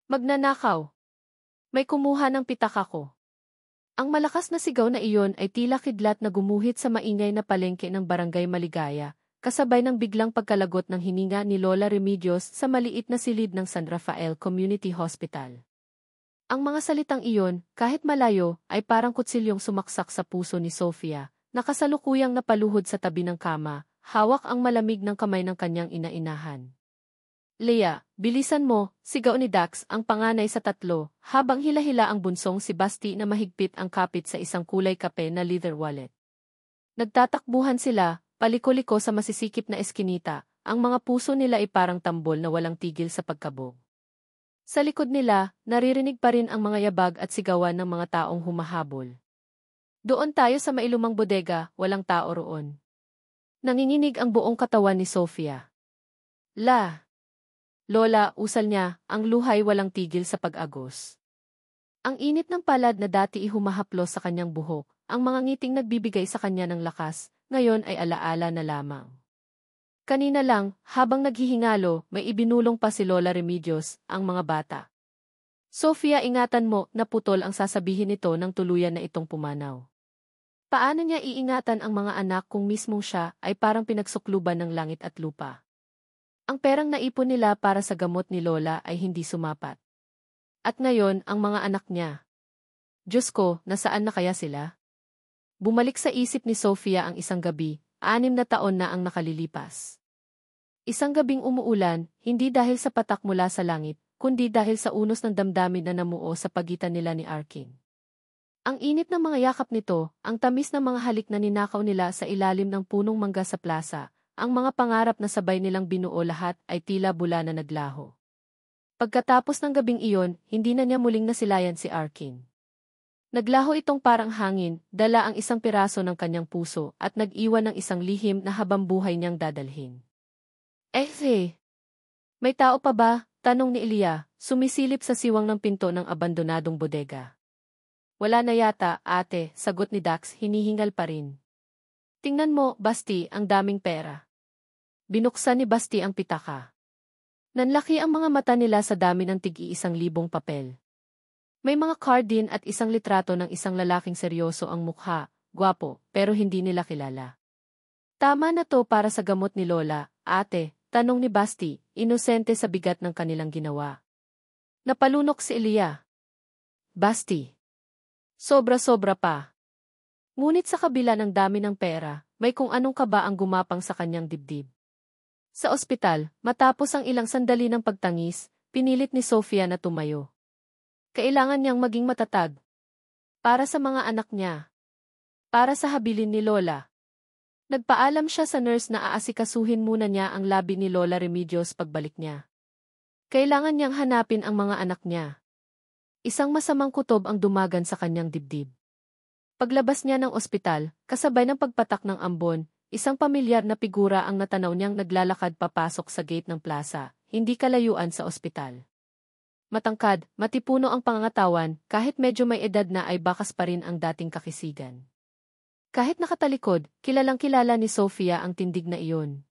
Magnanakaw. May kumuha ng pitaka ko. Ang malakas na sigaw na iyon ay tila kidlat na gumuhit sa maingay na palengke ng Barangay Maligaya, kasabay ng biglang pagkalagot ng hininga ni Lola Remedios sa maliit na silid ng San Rafael Community Hospital. Ang mga salitang iyon, kahit malayo, ay parang kutsilyong sumaksak sa puso ni Sofia, na kasalukuyang napaluhod sa tabi ng kama, hawak ang malamig ng kamay ng kanyang inainahan. Leah, bilisan mo, sigaw ni Dax ang panganay sa tatlo, habang hila-hila ang bunsong si Basti na mahigpit ang kapit sa isang kulay kape na leather wallet. Nagtatakbuhan sila, paliko-liko sa masisikip na eskinita, ang mga puso nila ay parang tambol na walang tigil sa pagkabog. Sa likod nila, naririnig pa rin ang mga yabag at sigawan ng mga taong humahabol. Doon tayo sa mailumang bodega, walang tao roon. Nanginginig ang buong katawan ni Sofia. Lola, usal niya, ang luhay walang tigil sa pag-agos. Ang init ng palad na dati ihumahaplos sa kanyang buhok, ang mga ngiting nagbibigay sa kanya ng lakas, ngayon ay alaala na lamang. Kanina lang, habang naghihingalo, may ibinulong pa si Lola Remedios, ang mga bata. Sofia, ingatan mo, naputol ang sasabihin nito nang tuluyan na itong pumanaw. Paano niya iingatan ang mga anak kung mismong siya ay parang pinagsukluban ng langit at lupa? Ang perang naipon nila para sa gamot ni Lola ay hindi sumapat. At ngayon, ang mga anak niya. Diyos ko, nasaan na kaya sila? Bumalik sa isip ni Sofia ang isang gabi, 6 na taon na ang nakalilipas. Isang gabing umuulan, hindi dahil sa patak mula sa langit, kundi dahil sa unos ng damdamin na namuo sa pagitan nila ni Arkin. Ang init ng mga yakap nito, ang tamis ng mga halik na ninakaw nila sa ilalim ng punong mangga sa plaza, ang mga pangarap na sabay nilang binuo lahat ay tila bula na naglaho. Pagkatapos ng gabing iyon, hindi na niya muling nasilayan si Arkin. Naglaho itong parang hangin, dala ang isang piraso ng kanyang puso at nag-iwan ng isang lihim na habambuhay niyang dadalhin. May tao pa ba? Tanong ni Elia, sumisilip sa siwang ng pinto ng abandonadong bodega. Wala na yata, ate, sagot ni Dax, hinihingal pa rin. Tingnan mo, Basti, ang daming pera. Binuksan ni Basti ang pitaka. Nanlaki ang mga mata nila sa dami ng tig-1,000 papel. May mga card din at isang litrato ng isang lalaking seryoso ang mukha, gwapo, pero hindi nila kilala. Tama na to para sa gamot ni Lola, ate, tanong ni Basti, inosente sa bigat ng kanilang ginawa. Napalunok si Elia. Basti. Sobra-sobra pa. Ngunit sa kabila ng dami ng pera, may kung anong kaba ang gumapang sa kanyang dibdib. Sa ospital, matapos ang ilang sandali ng pagtangis, pinilit ni Sofia na tumayo. Kailangan niyang maging matatag. Para sa mga anak niya. Para sa habilin ni Lola. Nagpaalam siya sa nurse na aasikasuhin muna niya ang labi ni Lola Remedios pagbalik niya. Kailangan niyang hanapin ang mga anak niya. Isang masamang kutob ang dumagan sa kanyang dibdib. Paglabas niya ng ospital, kasabay ng pagpatak ng ambon, isang pamilyar na figura ang natanaw niyang naglalakad papasok sa gate ng plaza, hindi kalayuan sa ospital. Matangkad, matipuno ang pangangatawan, kahit medyo may edad na ay bakas pa rin ang dating kakisigan. Kahit nakatalikod, kilalang-kilala ni Sofia ang tindig na iyon.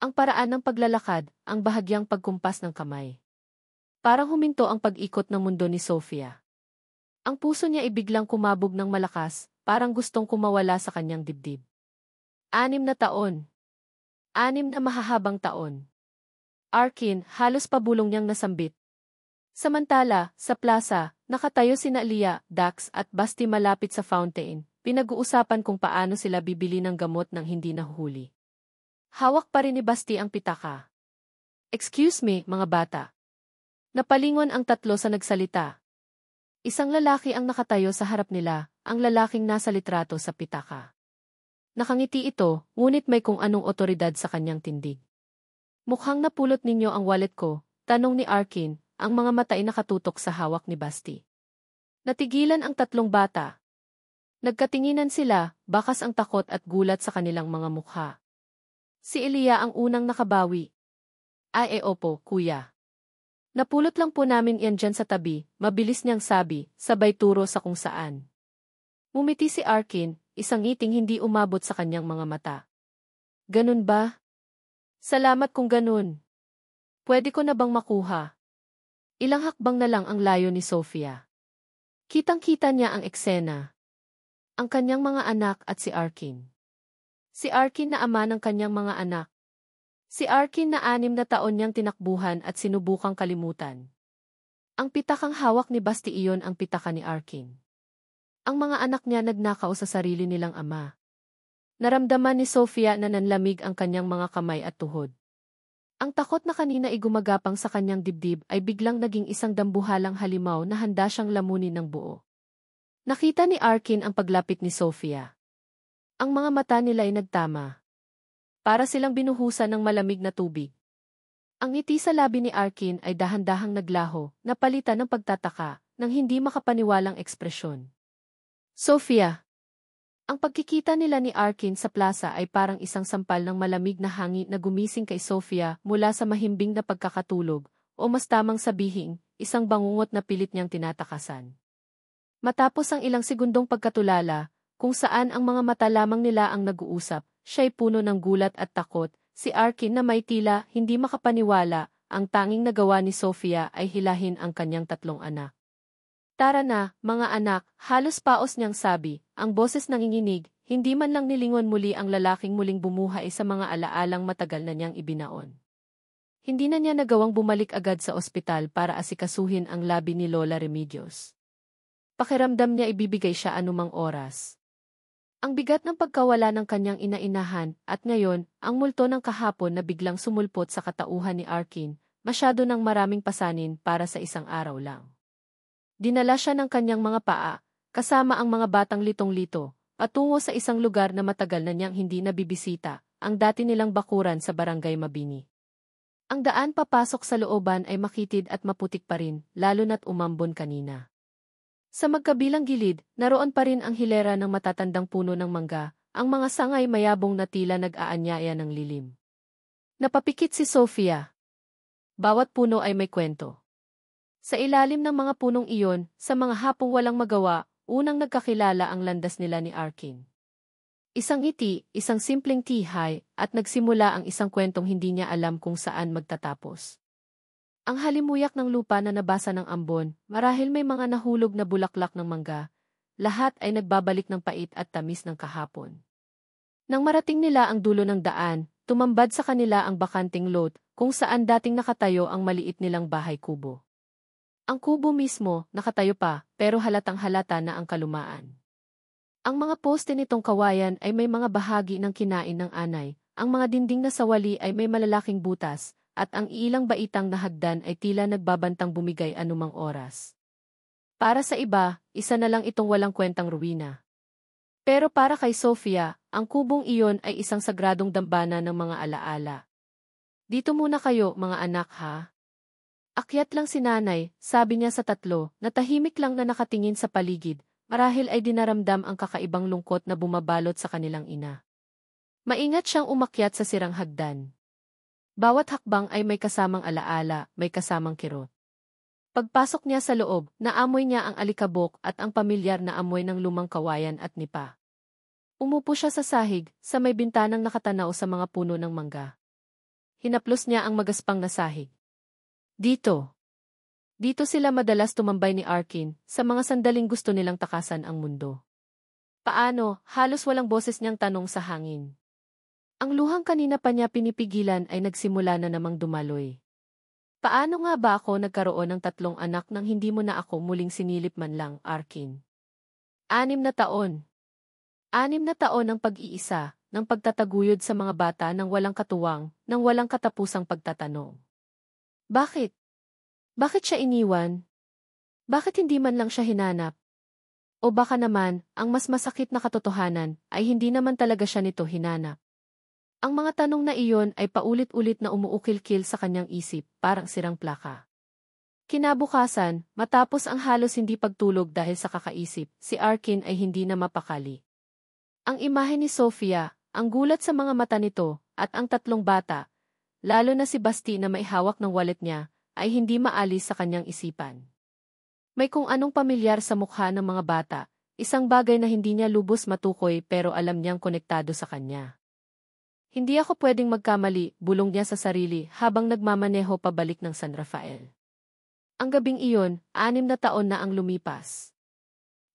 Ang paraan ng paglalakad, ang bahagyang pagkumpas ng kamay. Parang huminto ang pag-ikot ng mundo ni Sofia. Ang puso niya ay biglang kumabog ng malakas, parang gustong kumawala sa kanyang dibdib. 6 na taon. 6 na mahahabang taon. Arkin, halos pabulong niyang nasambit. Samantala, sa plaza, nakatayo sina Elia, Dax at Basti malapit sa fountain, pinag-uusapan kung paano sila bibili ng gamot nang hindi nahuhuli. Hawak pa rin ni Basti ang pitaka. Excuse me, mga bata. Napalingon ang tatlo sa nagsalita. Isang lalaki ang nakatayo sa harap nila, ang lalaking nasa litrato sa pitaka. Nakangiti ito, ngunit may kung anong otoridad sa kanyang tindig. Mukhang napulot ninyo ang wallet ko, tanong ni Arkin, ang mga mata ay nakatutok sa hawak ni Basti. Natigilan ang tatlong bata. Nagkatinginan sila, bakas ang takot at gulat sa kanilang mga mukha. Si Elia ang unang nakabawi. Opo, kuya. Napulot lang po namin yan dyan sa tabi, mabilis niyang sabi, sabay turo sa kung saan. Mumiti si Arkin, isang ngiting hindi umabot sa kanyang mga mata. Ganun ba? Salamat kung ganun. Pwede ko na bang makuha? Ilang hakbang na lang ang layo ni Sofia. Kitang-kita niya ang eksena. Ang kanyang mga anak at si Arkin. Si Arkin na ama ng kanyang mga anak. Si Arkin na 6 na taon niyang tinakbuhan at sinubukang kalimutan. Ang pitakang hawak ni Basti iyon ang pitaka ni Arkin. Ang mga anak niya nagnakaw sa sarili nilang ama. Naramdaman ni Sofia na nanlamig ang kanyang mga kamay at tuhod. Ang takot na kanina ay gumagapang sa kanyang dibdib ay biglang naging isang dambuhalang halimaw na handa siyang lamunin ng buo. Nakita ni Arkin ang paglapit ni Sofia. Ang mga mata nila ay nagtama. Para silang binuhusan ng malamig na tubig. Ang ngiti sa labi ni Arkin ay dahan-dahang naglaho, napalitan ng pagtataka, ng hindi makapaniwalang ekspresyon. Sofia! Ang pagkikita nila ni Arkin sa plaza ay parang isang sampal ng malamig na hangin na gumising kay Sofia mula sa mahimbing na pagkakatulog, o mas tamang sabihin, isang bangungot na pilit niyang tinatakasan. Matapos ang ilang segundong pagkatulala, kung saan ang mga mata lamang nila ang nag-uusap, siya'y puno ng gulat at takot. Si Arkin na may tila hindi makapaniwala, ang tanging nagawa ni Sofia ay hilahin ang kanyang 3 anak. Tara na, mga anak, halos paos niyang sabi, ang boses nanginginig, hindi man lang nilingon muli ang lalaking muling bumuhay sa mga alaalang matagal na niyang ibinaon. Hindi na niya nagawang bumalik agad sa ospital para asikasuhin ang labi ni Lola Remedios. Pakiramdam niya ibibigay siya anumang oras. Ang bigat ng pagkawala ng kanyang ina-inahan at ngayon, ang multo ng kahapon na biglang sumulpot sa katauhan ni Arkin, masyado ng maraming pasanin para sa isang araw lang. Dinala siya ng kanyang mga paa, kasama ang mga batang litong-lito, patungo sa isang lugar na matagal na niyang hindi nabibisita, ang dati nilang bakuran sa Barangay Mabini. Ang daan papasok sa looban ay makitid at maputik pa rin, lalo na't umambon kanina. Sa magkabilang gilid, naroon pa rin ang hilera ng matatandang puno ng mangga, ang mga sangay mayabong na tila nag-aanyaya ng lilim. Napapikit si Sofia. Bawat puno ay may kwento. Sa ilalim ng mga punong iyon, sa mga hapong walang magawa, unang nagkakilala ang landas nila ni Arkin. Isang ngiti, isang simpleng tihay, at nagsimula ang isang kwentong hindi niya alam kung saan magtatapos. Ang halimuyak ng lupa na nabasa ng ambon, marahil may mga nahulog na bulaklak ng mangga, lahat ay nagbabalik ng pait at tamis ng kahapon. Nang marating nila ang dulo ng daan, tumambad sa kanila ang bakanting lot, kung saan dating nakatayo ang maliit nilang bahay kubo. Ang kubo mismo, nakatayo pa, pero halatang halata na ang kalumaan. Ang mga poste nitong kawayan ay may mga bahagi ng kinain ng anay, ang mga dingding na sawali ay may malalaking butas, at ang ilang baitang na hagdan ay tila nagbabantang bumigay anumang oras. Para sa iba, isa na lang itong walang kwentang ruwina. Pero para kay Sofia, ang kubong iyon ay isang sagradong dambana ng mga alaala. Dito muna kayo, mga anak ha. Akyat lang si nanay, sabi niya sa 3, na tahimik lang na nakatingin sa paligid, marahil ay dinaramdam ang kakaibang lungkot na bumabalot sa kanilang ina. Maingat siyang umakyat sa sirang hagdan. Bawat hakbang ay may kasamang alaala, may kasamang kirot. Pagpasok niya sa loob, naamoy niya ang alikabok at ang pamilyar na amoy ng lumang kawayan at nipa. Umupo siya sa sahig, sa may bintanang nakatanaw sa mga puno ng mangga. Hinaplos niya ang magaspang na sahig. Dito sila madalas tumambay ni Arkin, sa mga sandaling gusto nilang takasan ang mundo. Paano? Halos walang boses niyang tanong sa hangin. Ang luhang kanina pa niya pinipigilan ay nagsimula na namang dumaloy. Paano nga ba ako nagkaroon ng 3 anak nang hindi mo na ako muling sinilip man lang, Arkin? 6 na taon. 6 na taon ng pag-iisa, ng pagtataguyod sa mga bata ng walang katuwang, ng walang katapusang pagtatanong. Bakit? Bakit siya iniwan? Bakit hindi man lang siya hinanap? O baka naman, ang mas masakit na katotohanan ay hindi naman talaga siya nito hinanap. Ang mga tanong na iyon ay paulit-ulit na umuukil-kil sa kanyang isip, parang sirang plaka. Kinabukasan, matapos ang halos hindi pagtulog dahil sa kakaisip, si Arkin ay hindi na mapakali. Ang imahe ni Sofia, ang gulat sa mga mata nito, at ang 3 bata, lalo na si Basti na may hawak ng wallet niya, ay hindi maalis sa kanyang isipan. May kung anong pamilyar sa mukha ng mga bata, isang bagay na hindi niya lubos matukoy pero alam niyang konektado sa kanya. Hindi ako pwedeng magkamali, bulong niya sa sarili habang nagmamaneho pabalik ng San Rafael. Ang gabing iyon, 6 na taon na ang lumipas.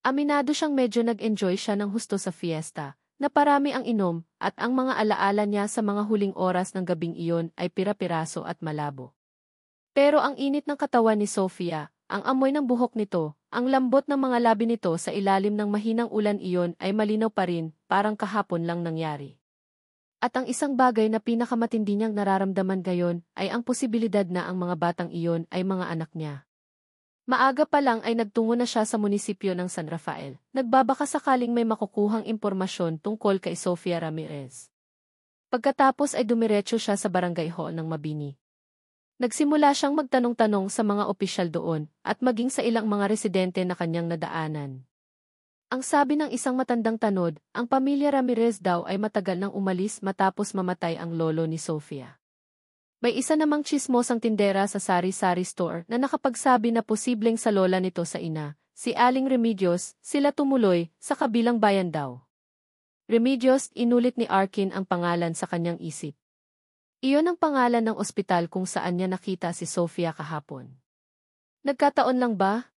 Aminado siyang medyo nag-enjoy siya ng husto sa fiesta, na parami ang inom, at ang mga alaala niya sa mga huling oras ng gabing iyon ay pira-piraso at malabo. Pero ang init ng katawan ni Sofia, ang amoy ng buhok nito, ang lambot ng mga labi nito sa ilalim ng mahinang ulan iyon ay malinaw pa rin, parang kahapon lang nangyari. At ang isang bagay na pinakamatindi niyang nararamdaman gayon ay ang posibilidad na ang mga batang iyon ay mga anak niya. Maaga pa lang ay nagtungo na siya sa munisipyo ng San Rafael. Nagbabaka sakaling may makukuhang impormasyon tungkol kay Sofia Ramirez. Pagkatapos ay dumiretso siya sa barangay hall ng Mabini. Nagsimula siyang magtanong-tanong sa mga opisyal doon at maging sa ilang mga residente na kanyang nadaanan. Ang sabi ng isang matandang tanod, ang pamilya Ramirez daw ay matagal nang umalis matapos mamatay ang lolo ni Sofia. May isa namang tsismosang tindera sa sari-sari store na nakapagsabi na posibleng sa lola nito sa ina, si Aling Remedios, sila tumuloy, sa kabilang bayan daw. Remedios, inulit ni Arkin ang pangalan sa kanyang isip. Iyon ang pangalan ng ospital kung saan niya nakita si Sofia kahapon. Nagkataon lang ba?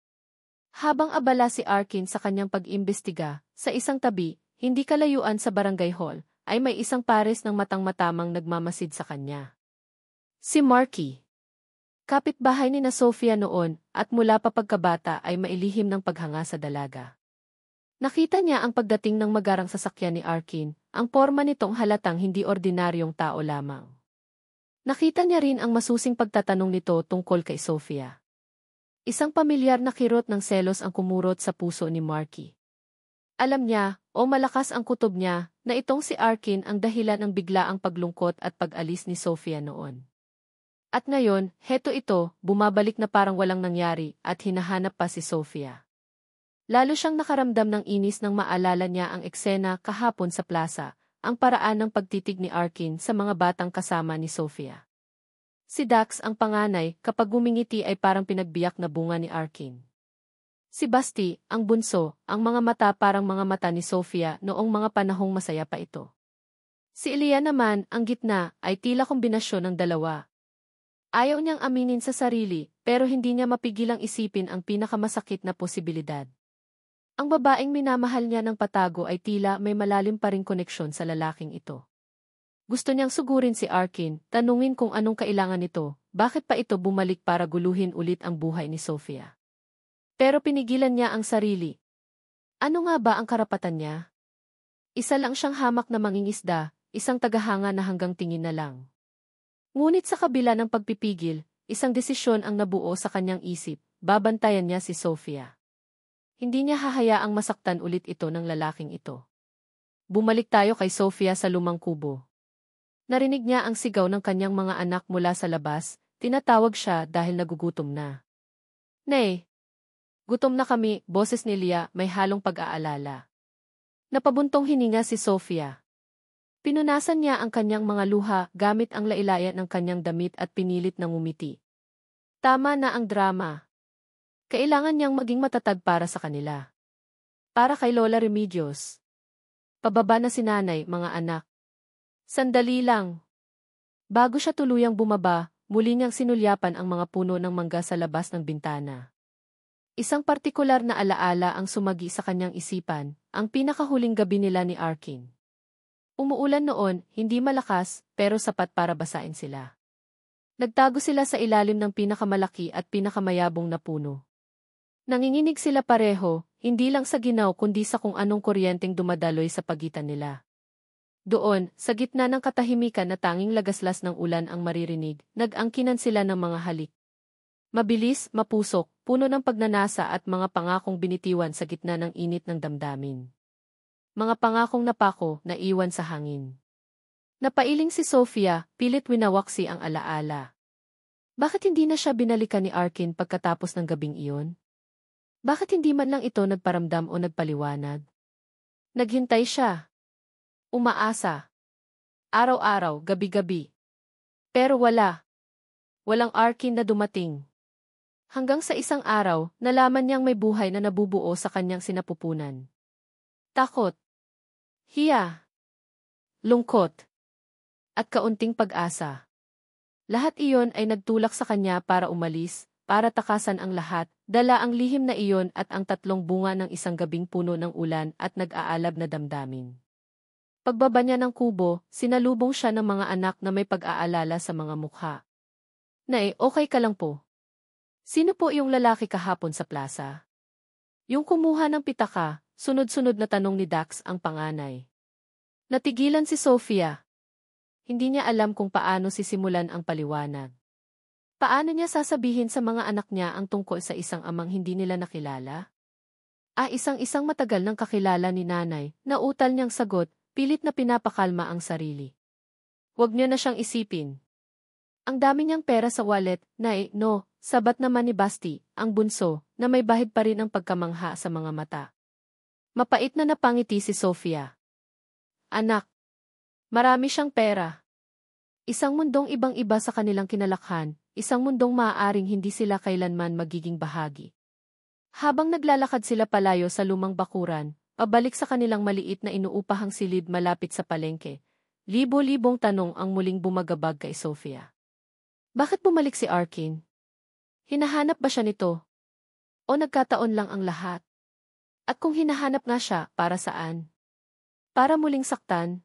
Habang abala si Arkin sa kanyang pag-imbestiga, sa isang tabi, hindi kalayuan sa barangay hall, ay may isang pares ng matang-matamang nagmamasid sa kanya. Si Marky. Kapitbahay ni na Sofia noon, at mula pa pagkabata ay mailihim ng paghanga sa dalaga. Nakita niya ang pagdating ng magarang sasakyan ni Arkin, ang porma nitong halatang hindi ordinaryong tao lamang. Nakita niya rin ang masusing pagtatanong nito tungkol kay Sofia. Isang pamilyar na kirot ng selos ang kumurot sa puso ni Marky. Alam niya, o malakas ang kutob niya, na itong si Arkin ang dahilan ng biglaang paglungkot at pag-alis ni Sofia noon. At ngayon, heto ito, bumabalik na parang walang nangyari at hinahanap pa si Sofia. Lalo siyang nakaramdam ng inis nang maalala niya ang eksena kahapon sa plaza, ang paraan ng pagtitig ni Arkin sa mga batang kasama ni Sofia. Si Dax ang panganay, kapag gumingiti ay parang pinagbiyak na bunga ni Arkin. Si Basti, ang bunso, ang mga mata parang mga mata ni Sofia noong mga panahong masaya pa ito. Si Elia naman, ang gitna, ay tila kombinasyon ng dalawa. Ayaw niyang aminin sa sarili, pero hindi niya mapigilang isipin ang pinakamasakit na posibilidad. Ang babaeng minamahal niya ng patago ay tila may malalim pa ring koneksyon sa lalaking ito. Gusto niyang sugurin si Arkin, tanungin kung anong kailangan nito, bakit pa ito bumalik para guluhin ulit ang buhay ni Sofia. Pero pinigilan niya ang sarili. Ano nga ba ang karapatan niya? Isa lang siyang hamak na mangingisda, isang tagahanga na hanggang tingin na lang. Ngunit sa kabila ng pagpipigil, isang desisyon ang nabuo sa kanyang isip, babantayan niya si Sofia. Hindi niya hahayaang masaktan ulit ito ng lalaking ito. Bumalik tayo kay Sofia sa lumang kubo. Narinig niya ang sigaw ng kanyang mga anak mula sa labas, tinatawag siya dahil nagugutom na. Nay! Gutom na kami, boses ni Lia, may halong pag-aalala. Napabuntong hininga si Sofia. Pinunasan niya ang kanyang mga luha gamit ang lailayan ng kanyang damit at pinilit na ngumiti. Tama na ang drama. Kailangan niyang maging matatag para sa kanila. Para kay Lola Remedios. Pababa na si nanay, mga anak. Sandali lang. Bago siya tuluyang bumaba, muli niyang sinulyapan ang mga puno ng mangga sa labas ng bintana. Isang partikular na alaala ang sumagi sa kanyang isipan, ang pinakahuling gabi nila ni Arkin. Umuulan noon, hindi malakas, pero sapat para basain sila. Nagtago sila sa ilalim ng pinakamalaki at pinakamayabong na puno. Nanginginig sila pareho, hindi lang sa ginaw kundi sa kung anong kuryenteng dumadaloy sa pagitan nila. Doon, sa gitna ng katahimikan na tanging lagaslas ng ulan ang maririnig, nag-angkinan sila ng mga halik. Mabilis, mapusok, puno ng pagnanasa at mga pangakong binitiwan sa gitna ng init ng damdamin. Mga pangakong napako na iwan sa hangin. Napailing si Sofia, pilit winawaksi ang alaala. Bakit hindi na siya binalikan ni Arkin pagkatapos ng gabing iyon? Bakit hindi man lang ito nagparamdam o nagpaliwanag? Naghintay siya. Umaasa. Araw-araw, gabi-gabi. Pero wala. Walang Arkin na dumating. Hanggang sa isang araw, nalaman niyang may buhay na nabubuo sa kanyang sinapupunan. Takot. Hiya. Lungkot. At kaunting pag-asa. Lahat iyon ay nagtulak sa kanya para umalis, para takasan ang lahat, dala ang lihim na iyon at ang 3 bunga ng isang gabing puno ng ulan at nag-aalab na damdamin. Pagbaba niya ng kubo, sinalubong siya ng mga anak na may pag-aalala sa mga mukha. Nay, okay ka lang po? Sino po yung lalaki kahapon sa plaza? Yung kumuha ng pitaka, sunod-sunod na tanong ni Dax ang panganay. Natigilan si Sofia. Hindi niya alam kung paano sisimulan ang paliwanag. Paano niya sasabihin sa mga anak niya ang tungkol sa isang amang hindi nila nakilala? Isang-isang matagal ng kakilala ni nanay, nautal niyang sagot, pilit na pinapakalma ang sarili. Huwag niyo na siyang isipin. Ang dami niyang pera sa wallet, no, sabat naman ni Basti, ang bunso, na may bahid pa rin ang pagkamangha sa mga mata. Mapait na napangiti si Sofia. Anak, marami siyang pera. Isang mundong ibang-iba sa kanilang kinalakhan, isang mundong maaaring hindi sila kailanman magiging bahagi. Habang naglalakad sila palayo sa lumang bakuran, pabalik sa kanilang maliit na inuupahang silid malapit sa palengke, libo-libong tanong ang muling bumagabag kay Sofia. Bakit bumalik si Arkin? Hinahanap ba siya nito? O nagkataon lang ang lahat? At kung hinahanap nga siya, para saan? Para muling saktan?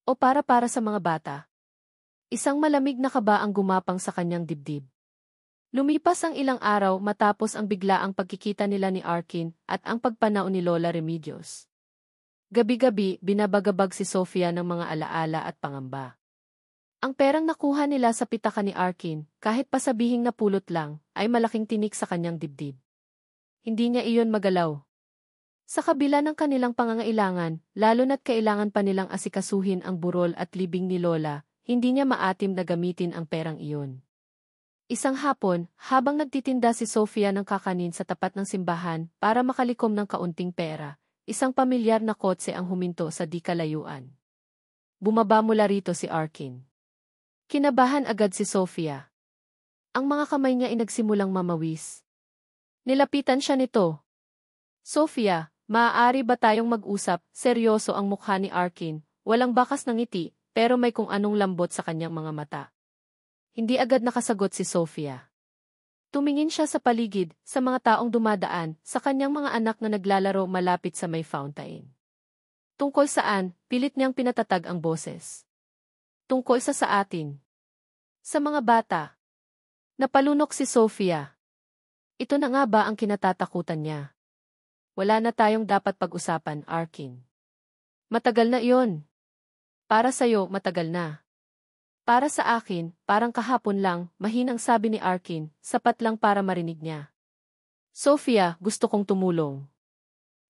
O para sa mga bata? Isang malamig na kaba ang gumapang sa kanyang dibdib. Lumipas ang ilang araw matapos ang biglaang pagkikita nila ni Arkin at ang pagpanao ni Lola Remedios. Gabi-gabi, binabagabag si Sofia ng mga alaala at pangamba. Ang perang nakuha nila sa pitaka ni Arkin, kahit pa sabihing napulot lang, ay malaking tinik sa kanyang dibdib. Hindi niya iyon magalaw. Sa kabila ng kanilang pangangailangan, lalo na't kailangan pa nilang asikasuhin ang burol at libing ni Lola, hindi niya maatim na gamitin ang perang iyon. Isang hapon, habang nagtitinda si Sofia ng kakanin sa tapat ng simbahan para makalikom ng kaunting pera, isang pamilyar na kotse ang huminto sa di kalayuan. Bumaba mula rito si Arkin. Kinabahan agad si Sofia. Ang mga kamay niya ay nagsimulang mamawis. Nilapitan siya nito. Sofia, maaari ba tayong mag-usap? Seryoso ang mukha ni Arkin, walang bakas ng ngiti, pero may kung anong lambot sa kanyang mga mata. Hindi agad nakasagot si Sofia. Tumingin siya sa paligid, sa mga taong dumadaan, sa kanyang mga anak na naglalaro malapit sa may fountain. Tungkol saan, pilit niyang pinatatag ang boses. Tungkol sa atin. Sa mga bata. Napalunok si Sofia. Ito na nga ba ang kinatatakutan niya? Wala na tayong dapat pag-usapan, Arkin. Matagal na iyon. Para sa'yo, matagal na. Para sa akin, parang kahapon lang, mahinang sabi ni Arkin, sapat lang para marinig niya. Sofia, gusto kong tumulong.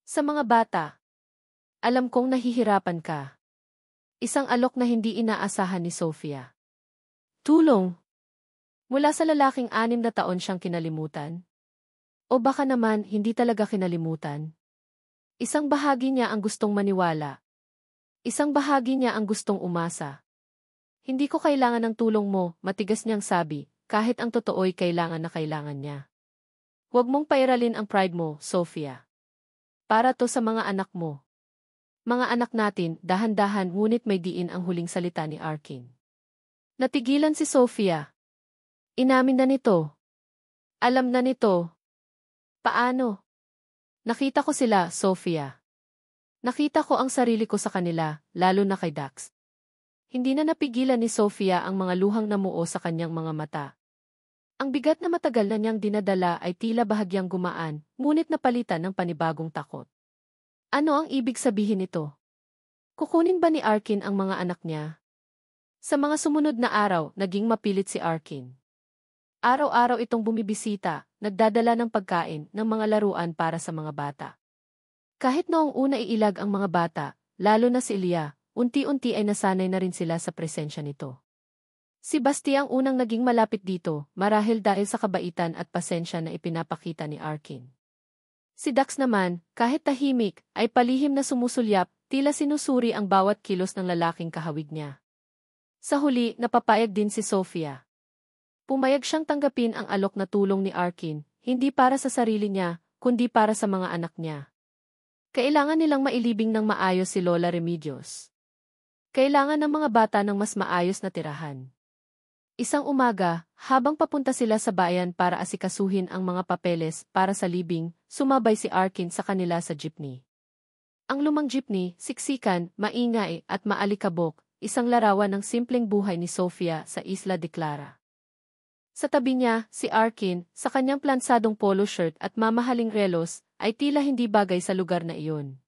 Sa mga bata. Alam kong nahihirapan ka. Isang alok na hindi inaasahan ni Sofia. Tulong. Mula sa lalaking 6 na taon siyang kinalimutan? O baka naman hindi talaga kinalimutan? Isang bahagi niya ang gustong maniwala. Isang bahagi niya ang gustong umasa. Hindi ko kailangan ng tulong mo, matigas niyang sabi, kahit ang totoo'y kailangan na kailangan niya. Huwag mong pairalin ang pride mo, Sofia. Para to sa mga anak mo. Mga anak natin, dahan-dahan ngunit may diin ang huling salita ni Arkin. Natigilan si Sofia. Inamin na nito. Alam na nito. Paano? Nakita ko sila, Sofia. Nakita ko ang sarili ko sa kanila, lalo na kay Dax. Hindi na napigilan ni Sofia ang mga luhang namuo sa kanyang mga mata. Ang bigat na matagal na niyang dinadala ay tila bahagyang gumaan, ngunit napalitan ng panibagong takot. Ano ang ibig sabihin nito? Kukunin ba ni Arkin ang mga anak niya? Sa mga sumunod na araw, naging mapilit si Arkin. Araw-araw itong bumibisita, nagdadala ng pagkain, ng mga laruan para sa mga bata. Kahit noong una iilag ang mga bata, lalo na si Elia, unti-unti ay nasanay na rin sila sa presensya nito. Si Basti ang unang naging malapit dito, marahil dahil sa kabaitan at pasensya na ipinapakita ni Arkin. Si Dax naman, kahit tahimik, ay palihim na sumusulyap, tila sinusuri ang bawat kilos ng lalaking kahawig niya. Sa huli, napapayag din si Sofia. Pumayag siyang tanggapin ang alok na tulong ni Arkin, hindi para sa sarili niya, kundi para sa mga anak niya. Kailangan nilang mailibing ng maayos si Lola Remedios. Kailangan ng mga bata ng mas maayos na tirahan. Isang umaga, habang papunta sila sa bayan para asikasuhin ang mga papeles para sa libing, sumabay si Arkin sa kanila sa jeepney. Ang lumang jeepney, siksikan, maingay at maalikabok, isang larawan ng simpleng buhay ni Sofia sa Isla de Clara. Sa tabi niya, si Arkin, sa kanyang plansadong polo shirt at mamahaling relos, ay tila hindi bagay sa lugar na iyon.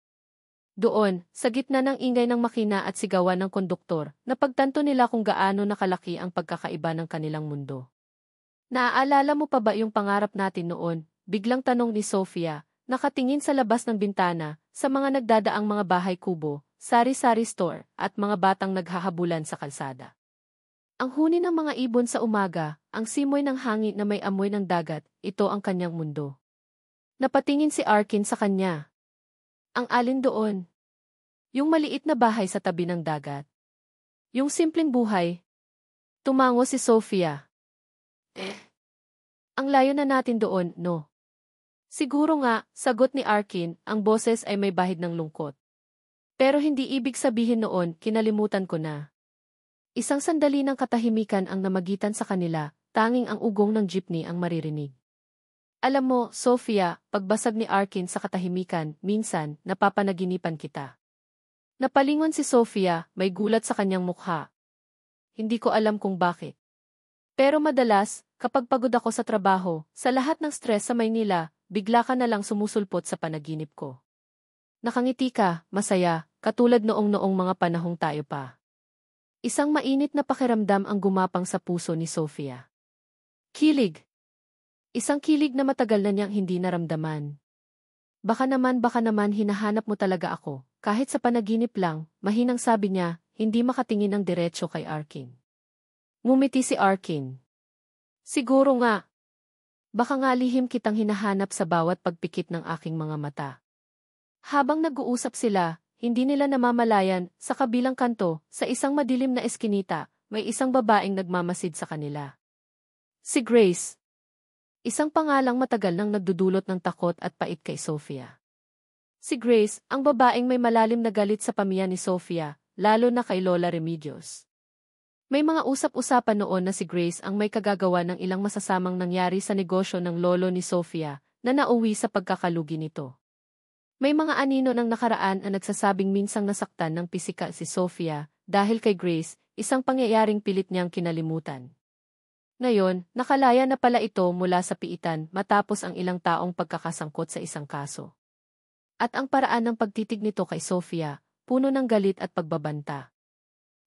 Doon, sa gitna ng ingay ng makina at sigawan ng konduktor, napagtanto nila kung gaano nakalaki ang pagkakaiba ng kanilang mundo. Naaalala mo pa ba yung pangarap natin noon? Biglang tanong ni Sofia, nakatingin sa labas ng bintana, sa mga nagdadaang mga bahay kubo, sari-sari store, at mga batang naghahabulan sa kalsada. Ang huni ng mga ibon sa umaga, ang simoy ng hangin na may amoy ng dagat, ito ang kanyang mundo. Napatingin si Arkin sa kanya. Ang alin doon? Yung maliit na bahay sa tabi ng dagat. Yung simpleng buhay. Tumango si Sofia. Ang layo na natin doon, no? Siguro nga, sagot ni Arkin, ang boses ay may bahid ng lungkot. Pero hindi ibig sabihin noon, kinalimutan ko na. Isang sandali ng katahimikan ang namagitan sa kanila, tanging ang ugong ng jeepney ang maririnig. Alam mo, Sofia, pagbasag ni Arkin sa katahimikan, minsan, napapanaginipan kita. Napalingon si Sofia, may gulat sa kanyang mukha. Hindi ko alam kung bakit. Pero madalas, kapag pagod ako sa trabaho, sa lahat ng stress sa Maynila, bigla ka na lang sumusulpot sa panaginip ko. Nakangiti ka, masaya, katulad noong mga panahong tayo pa. Isang mainit na pakiramdam ang gumapang sa puso ni Sofia. Kilig. Isang kilig na matagal na niyang hindi naramdaman. Baka naman hinahanap mo talaga ako, kahit sa panaginip lang, mahinang sabi niya, hindi makatingin ng diretso kay Arkin. Ngumiti si Arkin. Siguro nga. Baka nga lihim kitang hinahanap sa bawat pagpikit ng aking mga mata. Habang nag-uusap sila, hindi nila namamalayan, sa kabilang kanto, sa isang madilim na eskinita, may isang babaeng nagmamasid sa kanila. Si Grace. Isang pangalang matagal nang nagdudulot ng takot at pait kay Sofia. Si Grace, ang babaeng may malalim na galit sa pamilya ni Sofia, lalo na kay Lola Remedios. May mga usap-usapan noon na si Grace ang may kagagawa ng ilang masasamang nangyari sa negosyo ng lolo ni Sofia, na nauwi sa pagkakalugi nito. May mga anino ng nakaraan ang nagsasabing minsang nasaktan ng pisikal si Sofia, dahil kay Grace, isang pangyayaring pilit niyang kinalimutan. Ngayon, nakalaya na pala ito mula sa piitan matapos ang ilang taong pagkakasangkot sa isang kaso. At ang paraan ng pagtitig nito kay Sofia, puno ng galit at pagbabanta.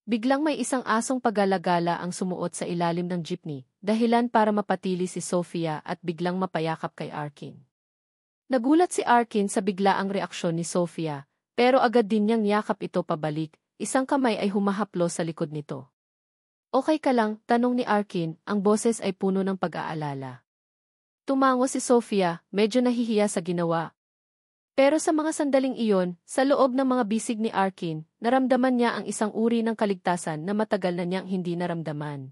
Biglang may isang asong paggalagala ang sumuot sa ilalim ng jeepney, dahilan para mapatili si Sofia at biglang mapayakap kay Arkin. Nagulat si Arkin sa biglaang reaksyon ni Sofia, pero agad din niyang yakap ito pabalik, isang kamay ay humahaplo sa likod nito. Okay ka lang, tanong ni Arkin, ang boses ay puno ng pag-aalala. Tumango si Sofia, medyo nahihiya sa ginawa. Pero sa mga sandaling iyon, sa loob ng mga bisig ni Arkin, naramdaman niya ang isang uri ng kaligtasan na matagal na niyang hindi naramdaman.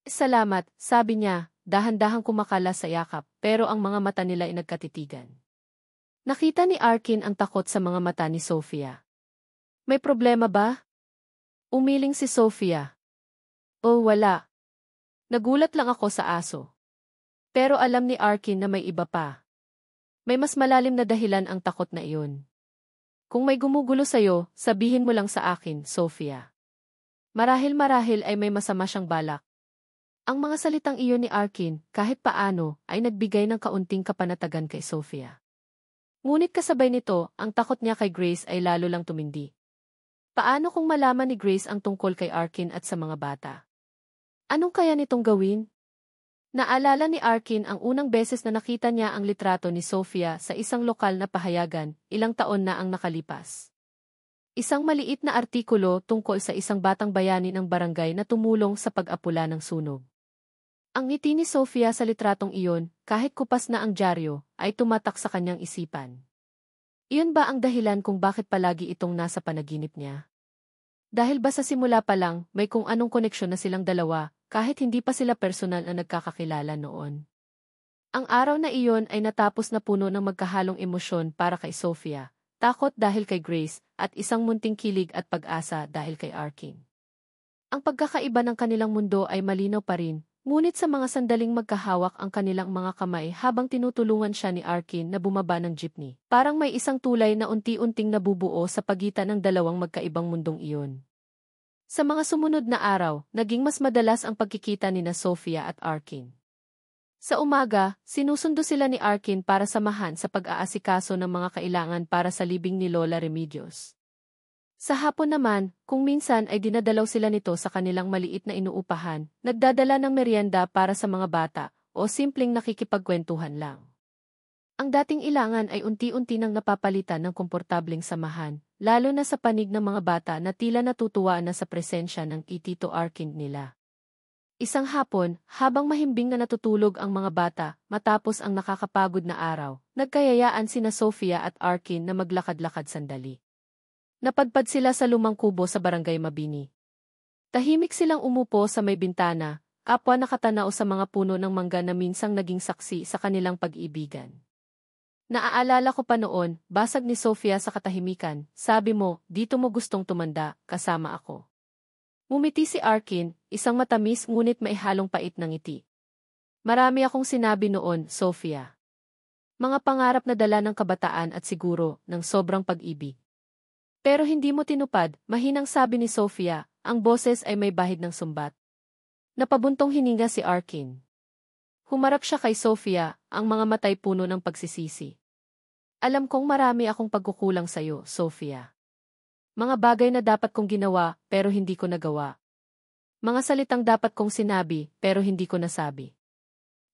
Salamat, sabi niya, dahan-dahang kumakala sa yakap, pero ang mga mata nila ay nagkatitigan. Nakita ni Arkin ang takot sa mga mata ni Sofia. May problema ba? Umiling si Sofia. Oh, wala. Nagulat lang ako sa aso. Pero alam ni Arkin na may iba pa. May mas malalim na dahilan ang takot na iyon. Kung may gumugulo sa'yo, sabihin mo lang sa akin, Sofia. Marahil ay may masama siyang balak. Ang mga salitang iyon ni Arkin, kahit paano, ay nagbigay ng kaunting kapanatagan kay Sofia. Ngunit kasabay nito, ang takot niya kay Grace ay lalo lang tumindi. Paano kung malaman ni Grace ang tungkol kay Arkin at sa mga bata? Anong kaya nitong gawin? Naalala ni Arkin ang unang beses na nakita niya ang litrato ni Sofia sa isang lokal na pahayagan, ilang taon na ang nakalipas. Isang maliit na artikulo tungkol sa isang batang bayani ng barangay na tumulong sa pag-apula ng sunog. Ang ngiti ni Sofia sa litratong iyon, kahit kupas na ang dyaryo, ay tumatak sa kanyang isipan. Iyon ba ang dahilan kung bakit palagi itong nasa panaginip niya? Dahil ba sa simula pa lang, may kung anong koneksyon na silang dalawa, kahit hindi pa sila personal na nagkakakilala noon. Ang araw na iyon ay natapos na puno ng magkahalong emosyon para kay Sofia, takot dahil kay Grace, at isang munting kilig at pag-asa dahil kay Arkin. Ang pagkakaiba ng kanilang mundo ay malinaw pa rin, ngunit sa mga sandaling magkahawak ang kanilang mga kamay habang tinutulungan siya ni Arkin na bumaba ng jeepney. Parang may isang tulay na unti-unting nabubuo sa pagitan ng dalawang magkaibang mundong iyon. Sa mga sumunod na araw, naging mas madalas ang pagkikita nina Sofia at Arkin. Sa umaga, sinusundo sila ni Arkin para samahan sa pag-aasikaso ng mga kailangan para sa libing ni Lola Remedios. Sa hapon naman, kung minsan ay dinadalaw sila nito sa kanilang maliit na inuupahan, nagdadala ng merienda para sa mga bata, o simpleng nakikipagkwentuhan lang. Ang dating ilangan ay unti-unti nang napapalitan ng komportableng samahan, lalo na sa panig ng mga bata na tila natutuwa na sa presensya ng Tito Arkin nila. Isang hapon, habang mahimbing na natutulog ang mga bata, matapos ang nakakapagod na araw, nagkayayaan sina Sofia at Arkin na maglakad-lakad sandali. Napadpad sila sa lumang kubo sa Barangay Mabini. Tahimik silang umupo sa may bintana, kapwa nakatanaw sa mga puno ng mangga na minsang naging saksi sa kanilang pag-iibigan. Naaalala ko pa noon, basag ni Sofia sa katahimikan, sabi mo, dito mo gustong tumanda, kasama ako. Ngumiti si Arkin, isang matamis ngunit maihalong pait ng ngiti. Marami akong sinabi noon, Sofia. Mga pangarap na dala ng kabataan at siguro, ng sobrang pag-ibig. Pero hindi mo tinupad, mahinang sabi ni Sofia, ang boses ay may bahid ng sumbat. Napabuntong hininga si Arkin. Humarap siya kay Sofia, ang mga matay puno ng pagsisisi. Alam kong marami akong pagkukulang sa'yo, Sofia. Mga bagay na dapat kong ginawa, pero hindi ko nagawa. Mga salitang dapat kong sinabi, pero hindi ko nasabi.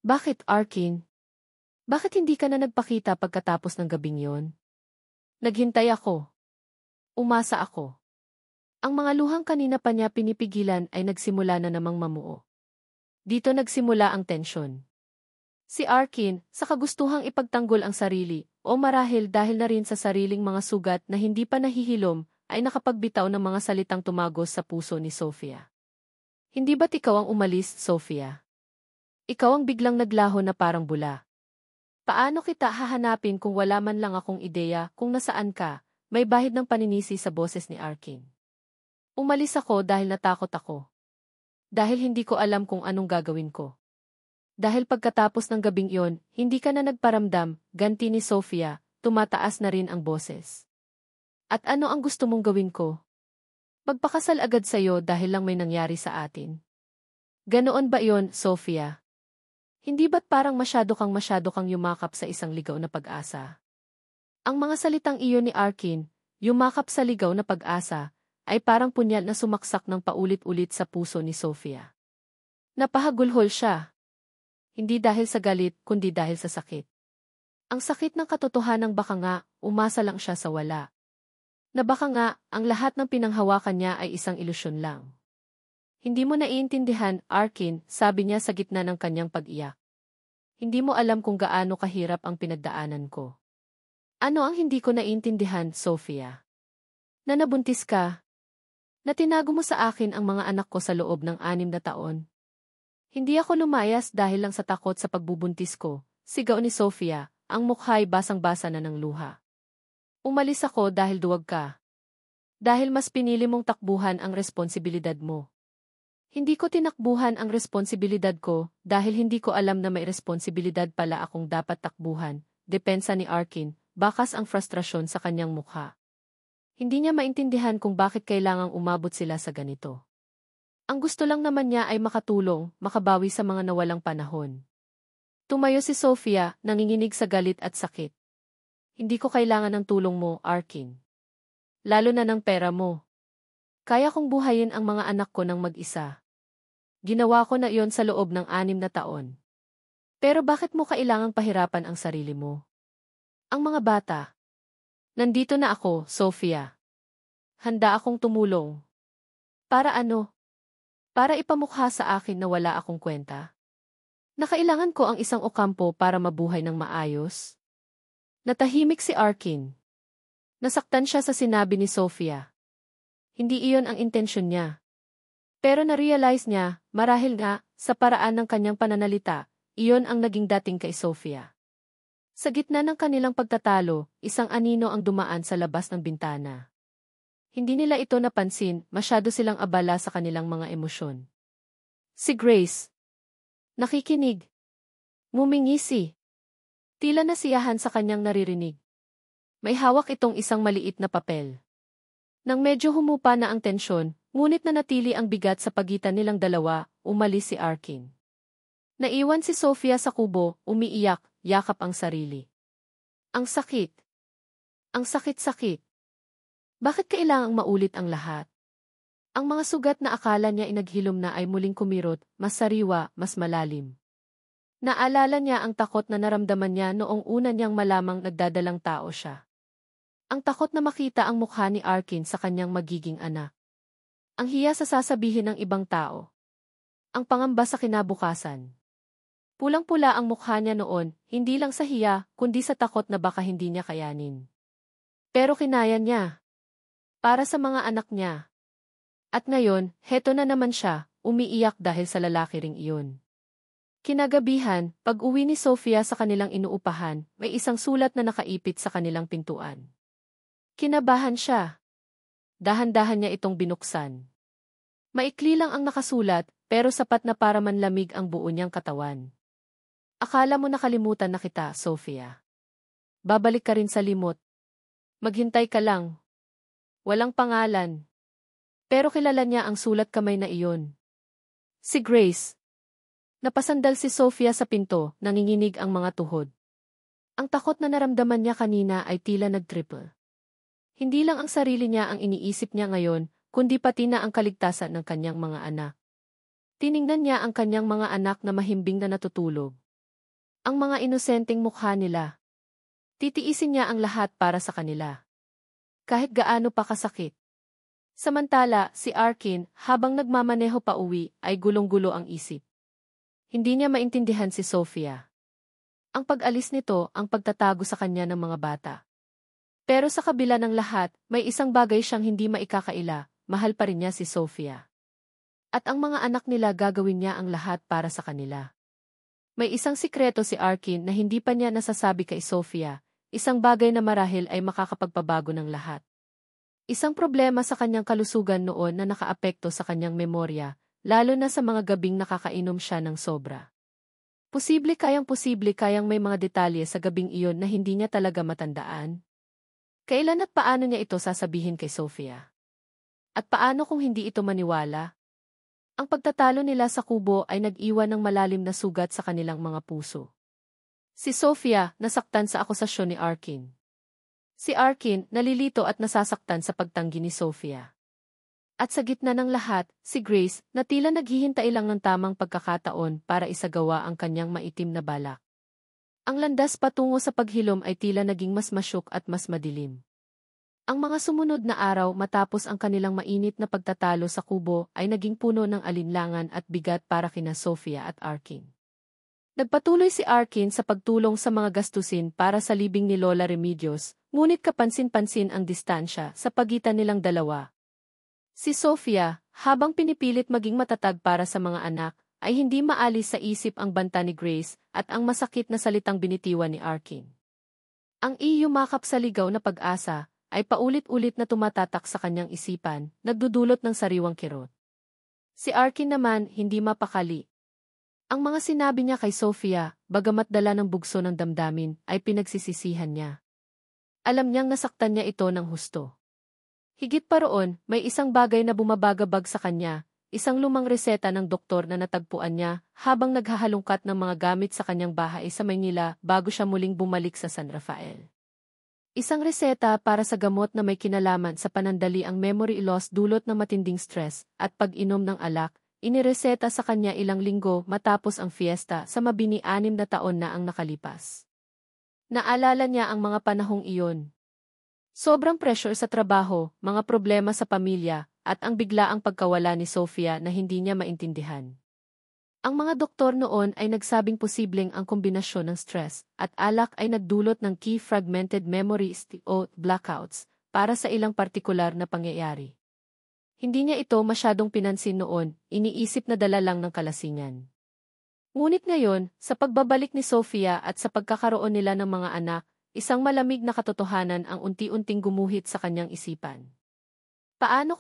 Bakit, Arkin? Bakit hindi ka na nagpakita pagkatapos ng gabing yon? Naghintay ako. Umasa ako. Ang mga luhang kanina pa niya pinipigilan ay nagsimula na namang mamuo. Dito nagsimula ang tensyon. Si Arkin, sa kagustuhang ipagtanggol ang sarili, o marahil dahil na rin sa sariling mga sugat na hindi pa nahihilom, ay nakapagbitaw ng mga salitang tumagos sa puso ni Sofia. Hindi ba't ikaw ang umalis, Sofia? Ikaw ang biglang naglaho na parang bula. Paano kita hahanapin kung wala man lang akong ideya kung nasaan ka? May bahid ng paninisi sa boses ni Arkin. Umalis ako dahil natakot ako. Dahil hindi ko alam kung anong gagawin ko. Dahil pagkatapos ng gabing iyon, hindi ka na nagparamdam, ganti ni Sofia, tumataas na rin ang boses. At ano ang gusto mong gawin ko? Magpakasal agad sa'yo dahil lang may nangyari sa atin. Ganoon ba iyon, Sofia? Hindi ba't parang masyado kang yumakap sa isang ligaw na pag-asa? Ang mga salitang iyon ni Arkin, yumakap sa ligaw na pag-asa, ay parang punyal na sumaksak ng paulit-ulit sa puso ni Sofia. Napahagulhol siya. Hindi dahil sa galit, kundi dahil sa sakit. Ang sakit ng katotohanang baka nga, umasa lang siya sa wala. Na baka nga, ang lahat ng pinanghawakan niya ay isang ilusyon lang. Hindi mo naiintindihan, Arkin, sabi niya sa gitna ng kanyang pag-iyak. Hindi mo alam kung gaano kahirap ang pinagdaanan ko. Ano ang hindi ko naiintindihan, Sofia? Na nabuntis ka? Na tinago mo sa akin ang mga anak ko sa loob ng 6 na taon? Hindi ako lumayas dahil lang sa takot sa pagbubuntis ko, sigaw ni Sofia, ang mukha'y basang-basa na ng luha. Umalis ako dahil duwag ka. Dahil mas pinili mong takbuhan ang responsibilidad mo. Hindi ko tinakbuhan ang responsibilidad ko dahil hindi ko alam na may responsibilidad pala akong dapat takbuhan, depensa ni Arkin, bakas ang frustrasyon sa kanyang mukha. Hindi niya maintindihan kung bakit kailangang umabot sila sa ganito. Ang gusto lang naman niya ay makatulong, makabawi sa mga nawalang panahon. Tumayo si Sofia, nanginginig sa galit at sakit. Hindi ko kailangan ng tulong mo, Arkin. Lalo na ng pera mo. Kaya kong buhayin ang mga anak ko ng mag-isa. Ginawa ko na iyon sa loob ng 6 na taon. Pero bakit mo kailangang pahirapan ang sarili mo? Ang mga bata. Nandito na ako, Sofia. Handa akong tumulong. Para ano? Para ipamukha sa akin na wala akong kwenta? Na kailangan ko ang isang okampo para mabuhay ng maayos? Natahimik si Arkin. Nasaktan siya sa sinabi ni Sofia. Hindi iyon ang intensyon niya. Pero na-realize niya, marahil nga, sa paraan ng kanyang pananalita, iyon ang naging dating kay Sofia. Sa gitna ng kanilang pagtatalo, isang anino ang dumaan sa labas ng bintana. Hindi nila ito napansin, masyado silang abala sa kanilang mga emosyon. Si Grace. Nakikinig. Ngumingisi. Tila nasiyahan sa kanyang naririnig. May hawak itong isang maliit na papel. Nang medyo humupa na ang tensyon, ngunit nanatili ang bigat sa pagitan nilang dalawa, umalis si Arkin. Naiwan si Sofia sa kubo, umiiyak, yakap ang sarili. Ang sakit. Ang sakit-sakit. Bakit kailangang maulit ang lahat? Ang mga sugat na akala niya inaghilom na ay muling kumirot, mas sariwa, mas malalim. Naalala niya ang takot na naramdaman niya noong una niyang malamang nagdadalang tao siya. Ang takot na makita ang mukha ni Arkin sa kanyang magiging anak. Ang hiya sa sasabihin ng ibang tao. Ang pangamba sa kinabukasan. Pulang-pula ang mukha niya noon, hindi lang sa hiya, kundi sa takot na baka hindi niya kayanin. Pero kinaya niya. Para sa mga anak niya. At ngayon, heto na naman siya, umiiyak dahil sa lalaki ring iyon. Kinagabihan, pag-uwi ni Sofia sa kanilang inuupahan, may isang sulat na nakaipit sa kanilang pintuan. Kinabahan siya. Dahan-dahan niya itong binuksan. Maikli lang ang nakasulat, pero sapat na para manlamig ang buo niyang katawan. Akala mo nakalimutan na kita, Sofia. Babalik ka rin sa limot. Maghintay ka lang. Walang pangalan. Pero kilala niya ang sulat kamay na iyon. Si Grace. Napasandal si Sofia sa pinto, nanginginig ang mga tuhod. Ang takot na naramdaman niya kanina ay tila nag-triple. Hindi lang ang sarili niya ang iniisip niya ngayon, kundi pati na ang kaligtasan ng kanyang mga anak. Tiningnan niya ang kanyang mga anak na mahimbing na natutulog. Ang mga inosenteng mukha nila. Titiisin niya ang lahat para sa kanila. Kahit gaano pa kasakit. Samantala, si Arkin, habang nagmamaneho pa uwi, ay gulong-gulo ang isip. Hindi niya maintindihan si Sofia. Ang pag-alis nito ang pagtatago sa kanya ng mga bata. Pero sa kabila ng lahat, may isang bagay siyang hindi maikakaila, mahal pa rin niya si Sofia. At ang mga anak nila gagawin niya ang lahat para sa kanila. May isang sikreto si Arkin na hindi pa niya nasasabi kay Sofia, isang bagay na marahil ay makakapagpabago ng lahat. Isang problema sa kanyang kalusugan noon na nakaapekto sa kanyang memorya, lalo na sa mga gabing nakakainom siya ng sobra. Posible kayang may mga detalye sa gabing iyon na hindi niya talaga matandaan. Kailan at paano niya ito sasabihin kay Sofia? At paano kung hindi ito maniwala? Ang pagtatalo nila sa kubo ay nag-iwan ng malalim na sugat sa kanilang mga puso. Si Sofia, nasaktan sa akusasyon ni Arkin. Si Arkin, nalilito at nasasaktan sa pagtanggi ni Sofia. At sa gitna ng lahat, si Grace, na tila naghihintay lang ng tamang pagkakataon para isagawa ang kanyang maitim na balak. Ang landas patungo sa paghilom ay tila naging mas masyok at mas madilim. Ang mga sumunod na araw matapos ang kanilang mainit na pagtatalo sa kubo ay naging puno ng alinlangan at bigat para kina Sofia at Arkin. Nagpatuloy si Arkin sa pagtulong sa mga gastusin para sa libing ni Lola Remedios, ngunit kapansin-pansin ang distansya sa pagitan nilang dalawa. Si Sofia, habang pinipilit maging matatag para sa mga anak, ay hindi maalis sa isip ang banta ni Grace at ang masakit na salitang binitiwan ni Arkin. Ang iyumakap sa ligaw na pag-asa ay paulit-ulit na tumatatak sa kanyang isipan, nagdudulot ng sariwang kirot. Si Arkin naman hindi mapakali. Ang mga sinabi niya kay Sofia, bagamat dala ng bugso ng damdamin, ay pinagsisisihan niya. Alam niyang nasaktan niya ito ng husto. Higit pa roon, may isang bagay na bumabagabag sa kanya, isang lumang reseta ng doktor na natagpuan niya habang naghahalungkat ng mga gamit sa kanyang bahay sa Maynila bago siya muling bumalik sa San Rafael. Isang reseta para sa gamot na may kinalaman sa panandali ang memory loss dulot ng matinding stress at pag-inom ng alak, inireseta sa kanya ilang linggo matapos ang fiesta sa mabini 6 na taon na ang nakalipas. Naalala niya ang mga panahong iyon. Sobrang pressure sa trabaho, mga problema sa pamilya, at ang biglaang pagkawala ni Sofia na hindi niya maintindihan. Ang mga doktor noon ay nagsabing posibleng ang kombinasyon ng stress at alak ay nagdulot ng key fragmented memories o blackouts para sa ilang partikular na pangyayari. Hindi niya ito masyadong pinansin noon, iniisip na dala lang ng kalasingan. Ngunit ngayon, sa pagbabalik ni Sofia at sa pagkakaroon nila ng mga anak, isang malamig na katotohanan ang unti-unting gumuhit sa kanyang isipan. Paano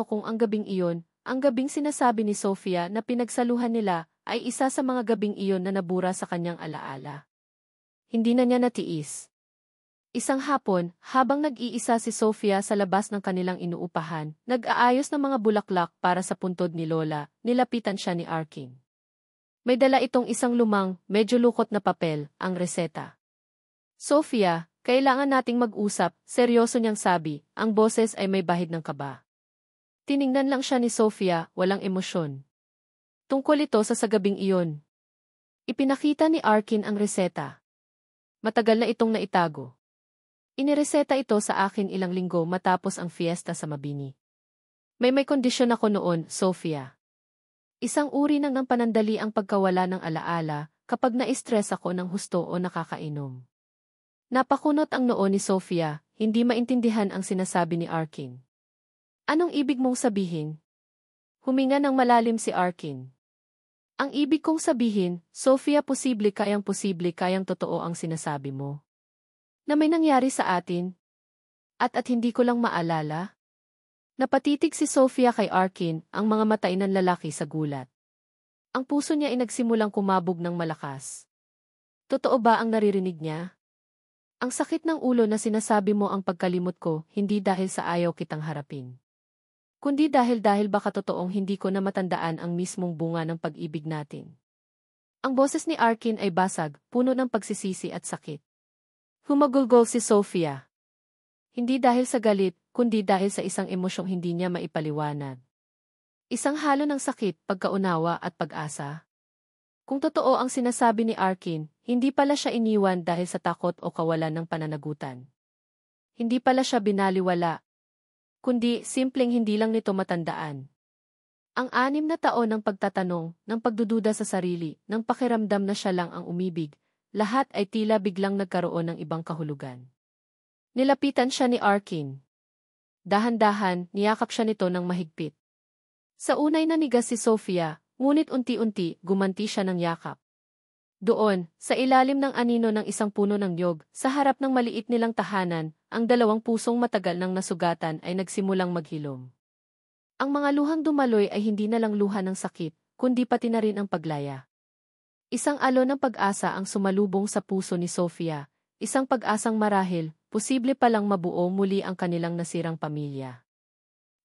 kung ang gabing iyon, ang gabing sinasabi ni Sofia na pinagsaluhan nila, ay isa sa mga gabing iyon na nabura sa kanyang alaala. Hindi na niya natiis. Isang hapon, habang nag-iisa si Sofia sa labas ng kanilang inuupahan, nag-aayos ng mga bulaklak para sa puntod ni Lola, nilapitan siya ni Arkin. May dala itong isang lumang, medyo lukot na papel, ang reseta. Sofia, kailangan nating mag-usap, seryoso niyang sabi, ang boses ay may bahid ng kaba. Tiningnan lang siya ni Sofia, walang emosyon. Tungkol ito sa sagabing iyon. Ipinakita ni Arkin ang reseta. Matagal na itong naitago. Inireseta ito sa akin ilang linggo matapos ang fiesta sa Mabini. May kondisyon ako noon, Sofia. Isang uri ng panandali ang pagkawala ng alaala kapag na-stress ako ng husto o nakakainom. Napakunot ang noo ni Sofia, hindi maintindihan ang sinasabi ni Arkin. Anong ibig mong sabihin? Huminga ng malalim si Arkin. Ang ibig kong sabihin, Sofia, posible kayang totoo ang sinasabi mo. Na may nangyari sa atin? At hindi ko lang maalala? Napatitig si Sofia kay Arkin, ang mga mata ng lalaki sa gulat. Ang puso niya ay nagsimulang kumabog ng malakas. Totoo ba ang naririnig niya? Ang sakit ng ulo na sinasabi mo ang pagkalimot ko, hindi dahil sa ayaw kitang harapin. Kundi dahil baka totoong hindi ko na matandaan ang mismong bunga ng pag-ibig natin. Ang boses ni Arkin ay basag, puno ng pagsisisi at sakit. Humagulgol si Sofia. Hindi dahil sa galit, kundi dahil sa isang emosyong hindi niya maipaliwanag. Isang halo ng sakit, pagkaunawa at pag-asa. Kung totoo ang sinasabi ni Arkin, hindi pala siya iniwan dahil sa takot o kawalan ng pananagutan. Hindi pala siya binaliwala, kundi simpleng hindi lang nito matandaan. Ang 6 na taon ng pagtatanong, ng pagdududa sa sarili, ng pakiramdam na siya lang ang umibig, lahat ay tila biglang nagkaroon ng ibang kahulugan. Nilapitan siya ni Arkin. Dahan-dahan, niyakap siya nito ng mahigpit. Sa unay nanigas si Sofia, ngunit unti-unti, gumanti siya ng yakap. Doon, sa ilalim ng anino ng isang puno ng niyog, sa harap ng maliit nilang tahanan, ang 2 pusong matagal nang nasugatan ay nagsimulang maghilom. Ang mga luhang dumaloy ay hindi na lang luha ng sakit, kundi pati na rin ang paglaya. Isang alon ng pag-asa ang sumalubong sa puso ni Sofia, isang pag-asang marahil, posible palang mabuo muli ang kanilang nasirang pamilya.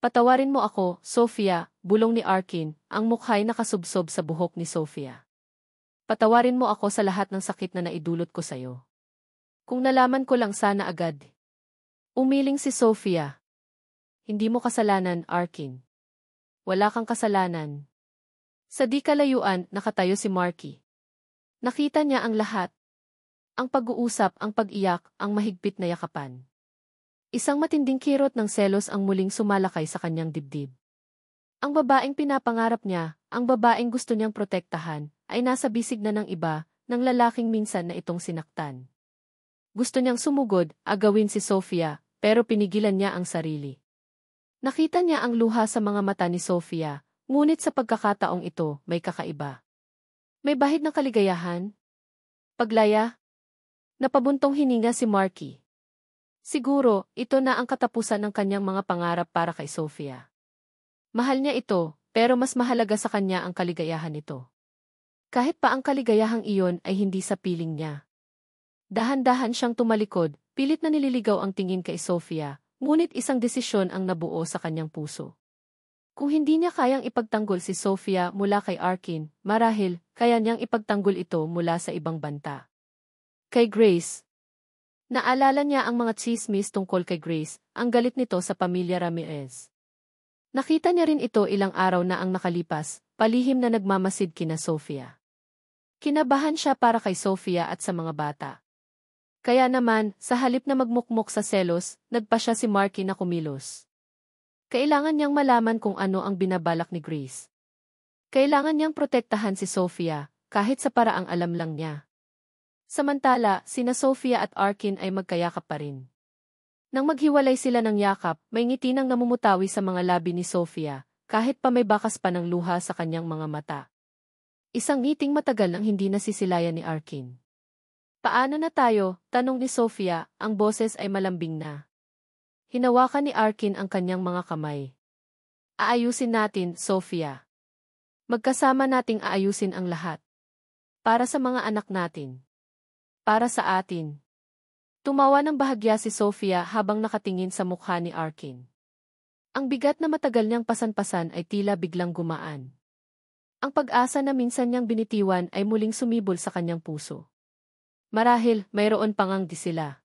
Patawarin mo ako, Sofia, bulong ni Arkin, ang mukha'y nakasubsob sa buhok ni Sofia. Patawarin mo ako sa lahat ng sakit na naidulot ko sa'yo. Kung nalaman ko lang sana agad. Umiling si Sofia. Hindi mo kasalanan, Arkin. Wala kang kasalanan. Sa di kalayuan, nakatayo si Marky. Nakita niya ang lahat. Ang pag-uusap, ang pag-iyak, ang mahigpit na yakapan. Isang matinding kirot ng selos ang muling sumalakay sa kanyang dibdib. Ang babaeng pinapangarap niya, ang babaeng gusto niyang protektahan, ay nasa bisig na ng iba, ng lalaking minsan na itong sinaktan. Gusto niyang sumugod, agawin si Sofia, pero pinigilan niya ang sarili. Nakita niya ang luha sa mga mata ni Sofia, ngunit sa pagkakataong ito, may kakaiba. May bahid ng kaligayahan? Paglaya? Napabuntong hininga si Marky. Siguro, ito na ang katapusan ng kanyang mga pangarap para kay Sofia. Mahal niya ito, pero mas mahalaga sa kanya ang kaligayahan nito. Kahit pa ang kaligayahang iyon ay hindi sa piling niya. Dahan-dahan siyang tumalikod, pilit na nililigaw ang tingin kay Sofia, ngunit isang desisyon ang nabuo sa kanyang puso. Kung hindi niya kayang ipagtanggol si Sofia mula kay Arkin, marahil, kaya niyang ipagtanggol ito mula sa ibang banta. Kay Grace. Naalala niya ang mga tsismis tungkol kay Grace, ang galit nito sa pamilya Ramirez. Nakita niya rin ito ilang araw na ang nakalipas, palihim na nagmamasid kina Sofia. Kinabahan siya para kay Sofia at sa mga bata. Kaya naman, sa halip na magmukmok sa selos, nagpa siya si Marky na kumilos. Kailangan niyang malaman kung ano ang binabalak ni Grace. Kailangan niyang protektahan si Sofia, kahit sa paraang alam lang niya. Samantala, sina Sofia at Arkin ay magkayakap pa rin. Nang maghiwalay sila ng yakap, may ngiti nang namumutawi sa mga labi ni Sofia, kahit pa may bakas pa ng luha sa kanyang mga mata. Isang ngiting matagal nang hindi nasisilayan ni Arkin. Paano na tayo? Tanong ni Sofia, ang boses ay malambing na. Hinawakan ni Arkin ang kanyang mga kamay. Aayusin natin, Sofia. Magkasama nating aayusin ang lahat. Para sa mga anak natin. Para sa atin. Tumawa ng bahagya si Sofia habang nakatingin sa mukha ni Arkin. Ang bigat na matagal niyang pasan-pasan ay tila biglang gumaan. Ang pag-asa na minsan niyang binitiwan ay muling sumibol sa kanyang puso. Marahil, mayroon pangang di sila.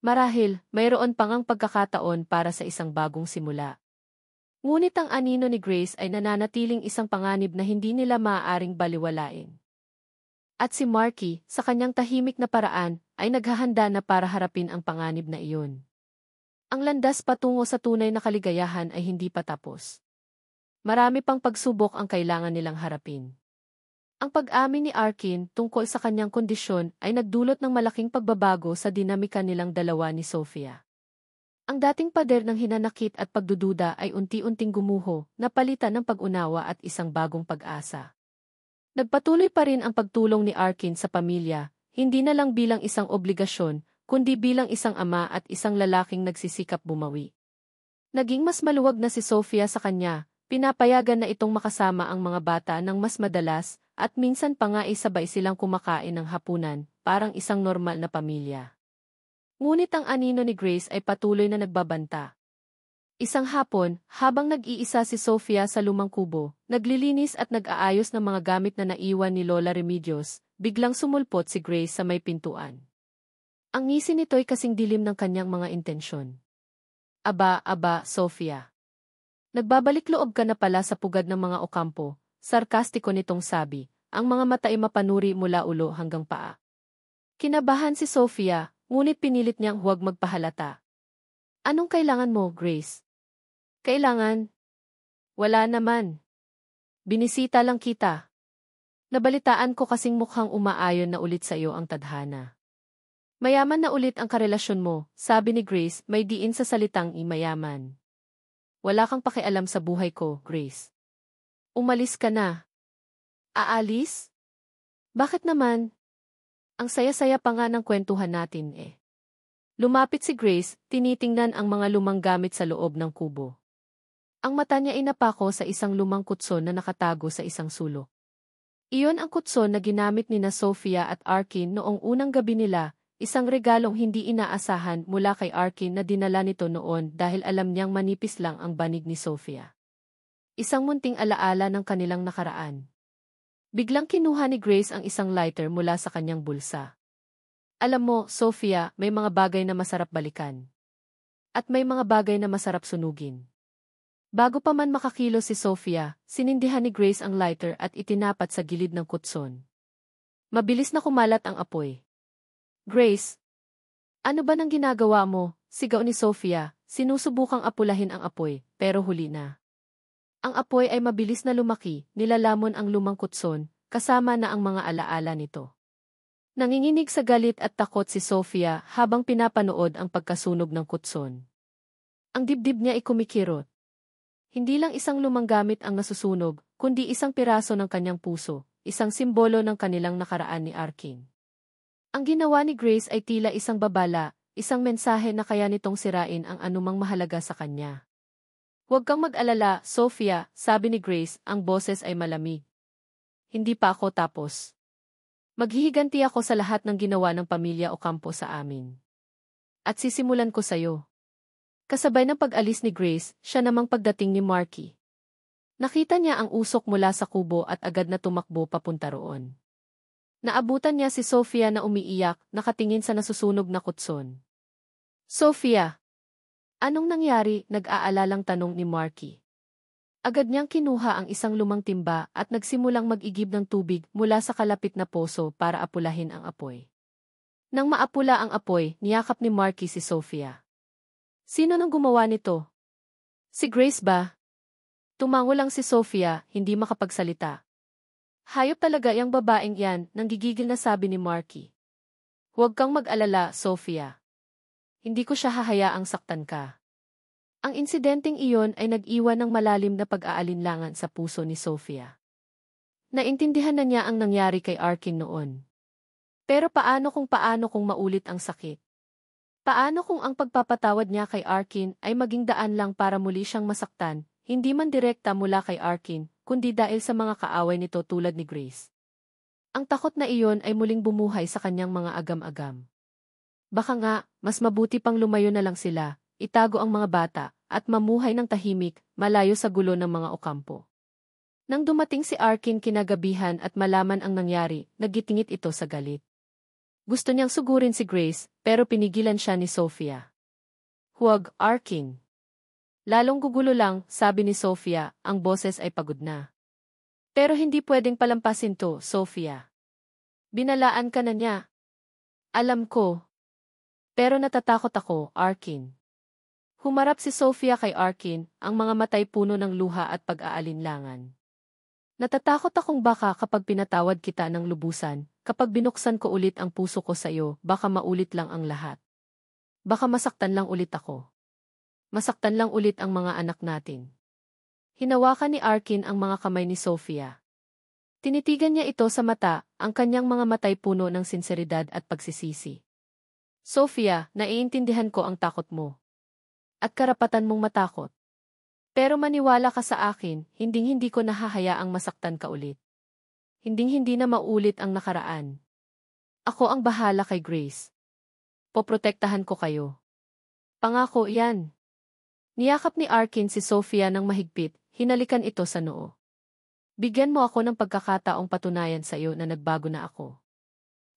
Marahil, mayroon pangang pagkakataon para sa isang bagong simula. Ngunit ang anino ni Grace ay nananatiling isang panganib na hindi nila maaaring baliwalain. At si Marky, sa kanyang tahimik na paraan, ay naghahanda na para harapin ang panganib na iyon. Ang landas patungo sa tunay na kaligayahan ay hindi pa tapos. Marami pang pagsubok ang kailangan nilang harapin. Ang pag-amin ni Arkin tungkol sa kanyang kondisyon ay nagdulot ng malaking pagbabago sa dinamika nilang dalawa ni Sofia. Ang dating pader ng hinanakit at pagdududa ay unti-unting gumuho, napalitan ng pag-unawa at isang bagong pag-asa. Nagpatuloy pa rin ang pagtulong ni Arkin sa pamilya, hindi na lang bilang isang obligasyon, kundi bilang isang ama at isang lalaking nagsisikap bumawi. Naging mas maluwag na si Sofia sa kanya, pinapayagan na itong makasama ang mga bata ng mas madalas, at minsan pa nga sabay silang kumakain ng hapunan, parang isang normal na pamilya. Ngunit ang anino ni Grace ay patuloy na nagbabanta. Isang hapon, habang nag-iisa si Sofia sa lumang kubo, naglilinis at nag-aayos ng mga gamit na naiwan ni Lola Remedios, biglang sumulpot si Grace sa may pintuan. Ang ngisi nito'y kasing dilim ng kanyang mga intensyon. Aba, Sofia. Nagbabalik loob ka na pala sa pugad ng mga okampo, sarkastiko nitong sabi, ang mga mata ay mapanuri mula ulo hanggang paa. Kinabahan si Sofia, ngunit pinilit niyang huwag magpahalata. Anong kailangan mo, Grace? Kailangan? Wala naman. Binisita lang kita. Nabalitaan ko kasing mukhang umaayon na ulit sa iyo ang tadhana. Mayaman na ulit ang karelasyon mo, sabi ni Grace, may diin sa salitang mayaman. Wala kang pakialam sa buhay ko, Grace. Umalis ka na. Aalis? Bakit naman? Ang saya-saya pa nga ng kwentuhan natin eh. Lumapit si Grace, tinitingnan ang mga lumang gamit sa loob ng kubo. Ang mata niya ay napako sa isang lumang kutson na nakatago sa isang sulok. Iyon ang kutson na ginamit ni na Sofia at Arkin noong unang gabi nila, isang regalong hindi inaasahan mula kay Arkin na dinala nito noon dahil alam niyang manipis lang ang banig ni Sofia. Isang munting alaala ng kanilang nakaraan. Biglang kinuha ni Grace ang isang lighter mula sa kanyang bulsa. Alam mo, Sofia, may mga bagay na masarap balikan. At may mga bagay na masarap sunugin. Bago pa man makakilos si Sofia, sinindihan ni Grace ang lighter at itinapat sa gilid ng kutson. Mabilis na kumalat ang apoy. Grace, ano ba nang ginagawa mo? Sigaw ni Sofia, sinusubukang apulahin ang apoy, pero huli na. Ang apoy ay mabilis na lumaki, nilalamon ang lumang kutson, kasama na ang mga alaala nito. Nanginginig sa galit at takot si Sofia habang pinapanood ang pagkasunog ng kutson. Ang dibdib niya ay kumikirot. Hindi lang isang lumang gamit ang nasusunog, kundi isang piraso ng kanyang puso, isang simbolo ng kanilang nakaraan ni Arkin. Ang ginawa ni Grace ay tila isang babala, isang mensahe na kaya nitong sirain ang anumang mahalaga sa kanya. Huwag kang mag-alala, Sofia, sabi ni Grace, ang boses ay malamig. Hindi pa ako tapos. Maghihiganti ako sa lahat ng ginawa ng pamilya Ocampo sa amin. At sisimulan ko sa'yo. Kasabay ng pag-alis ni Grace, siya namang pagdating ni Marky. Nakita niya ang usok mula sa kubo at agad na tumakbo papunta roon. Naabutan niya si Sofia na umiiyak, nakatingin sa nasusunog na kutson. Sofia! Anong nangyari? Nag-aalalang tanong ni Marky. Agad niyang kinuha ang isang lumang timba at nagsimulang mag-igib ng tubig mula sa kalapit na poso para apulahin ang apoy. Nang maapula ang apoy, niyakap ni Marky si Sofia. Sino nang gumawa nito? Si Grace ba? Tumango lang si Sofia, hindi makapagsalita. Hayop talaga yung babaeng yan, nanggigigil na sabi ni Marky. Huwag kang mag-alala, Sofia. Hindi ko siya hahayaang saktan ka. Ang insidenteng iyon ay nag-iwan ng malalim na pag-aalinlangan sa puso ni Sofia. Naintindihan na niya ang nangyari kay Arkin noon. Pero paano kung maulit ang sakit? Paano kung ang pagpapatawad niya kay Arkin ay maging daan lang para muli siyang masaktan, hindi man direkta mula kay Arkin, kundi dahil sa mga kaaway nito tulad ni Grace? Ang takot na iyon ay muling bumuhay sa kanyang mga agam-agam. Baka nga, mas mabuti pang lumayo na lang sila, itago ang mga bata, at mamuhay ng tahimik, malayo sa gulo ng mga okampo. Nang dumating si Arkin kinagabihan at malaman ang nangyari, nagitingit ito sa galit. Gusto niyang sugurin si Grace, pero pinigilan siya ni Sophia. Huwag, Arkin. Lalong gugulo lang, sabi ni Sophia, ang boses ay pagod na. Pero hindi pwedeng palampasin to, Sophia. Binalaan ka na niya. Alam ko. Pero natatakot ako, Arkin. Humarap si Sophia kay Arkin, ang mga matay puno ng luha at pag-aalinlangan. Natatakot akong baka kapag pinatawad kita ng lubusan, kapag binuksan ko ulit ang puso ko sa iyo, baka maulit lang ang lahat. Baka masaktan lang ulit ako. Masaktan lang ulit ang mga anak natin. Hinawakan ni Arkin ang mga kamay ni Sophia. Tinitigan niya ito sa mata, ang kanyang mga matay puno ng sinseridad at pagsisisi. Sophia, naiintindihan ko ang takot mo. At karapatan mong matakot. Pero maniwala ka sa akin, hinding-hindi ko nahahayaang masaktan ka ulit. Hinding-hindi na maulit ang nakaraan. Ako ang bahala kay Grace. Poprotektahan ko kayo. Pangako yan. Niyakap ni Arkin si Sophia ng mahigpit, hinalikan ito sa noo. Bigyan mo ako ng pagkakataong patunayan sa iyo na nagbago na ako.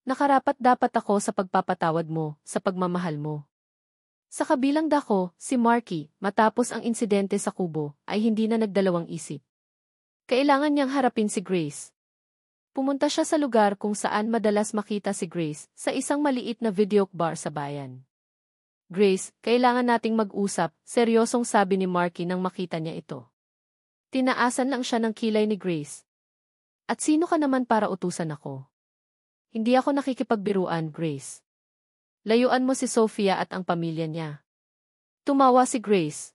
Nakarapat-dapat ako sa pagpapatawad mo, sa pagmamahal mo. Sa kabilang dako, si Marky, matapos ang insidente sa kubo, ay hindi na nagdalawang isip. Kailangan niyang harapin si Grace. Pumunta siya sa lugar kung saan madalas makita si Grace, sa isang maliit na video bar sa bayan. Grace, kailangan nating mag-usap, seryosong sabi ni Marky nang makita niya ito. Tinaasan lang siya ng kilay ni Grace. At sino ka naman para utusan ako? Hindi ako nakikipagbiruan, Grace. Layuan mo si Sophia at ang pamilya niya. Tumawa si Grace.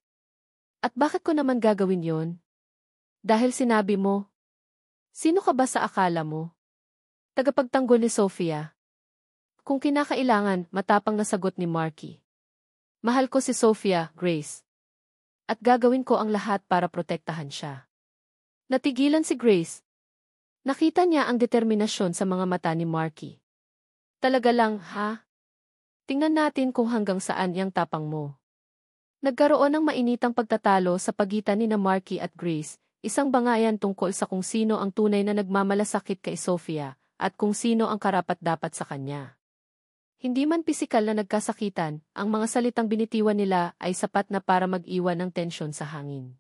At bakit ko naman gagawin yon? Dahil sinabi mo. Sino ka ba sa akala mo? Tagapagtanggol ni Sophia. Kung kinakailangan, matapang na sagot ni Marky. Mahal ko si Sophia, Grace. At gagawin ko ang lahat para protektahan siya. Natigilan si Grace. Nakita niya ang determinasyon sa mga mata ni Marky. Talaga lang, ha? Tingnan natin kung hanggang saan yang tapang mo. Nagkaroon ng mainitang pagtatalo sa pagitan ni Marky at Grace, isang bangayan tungkol sa kung sino ang tunay na nagmamalasakit kay Sophia, at kung sino ang karapat-dapat sa kanya. Hindi man pisikal na nagkasakitan, ang mga salitang binitiwan nila ay sapat na para mag-iwan ng tensyon sa hangin.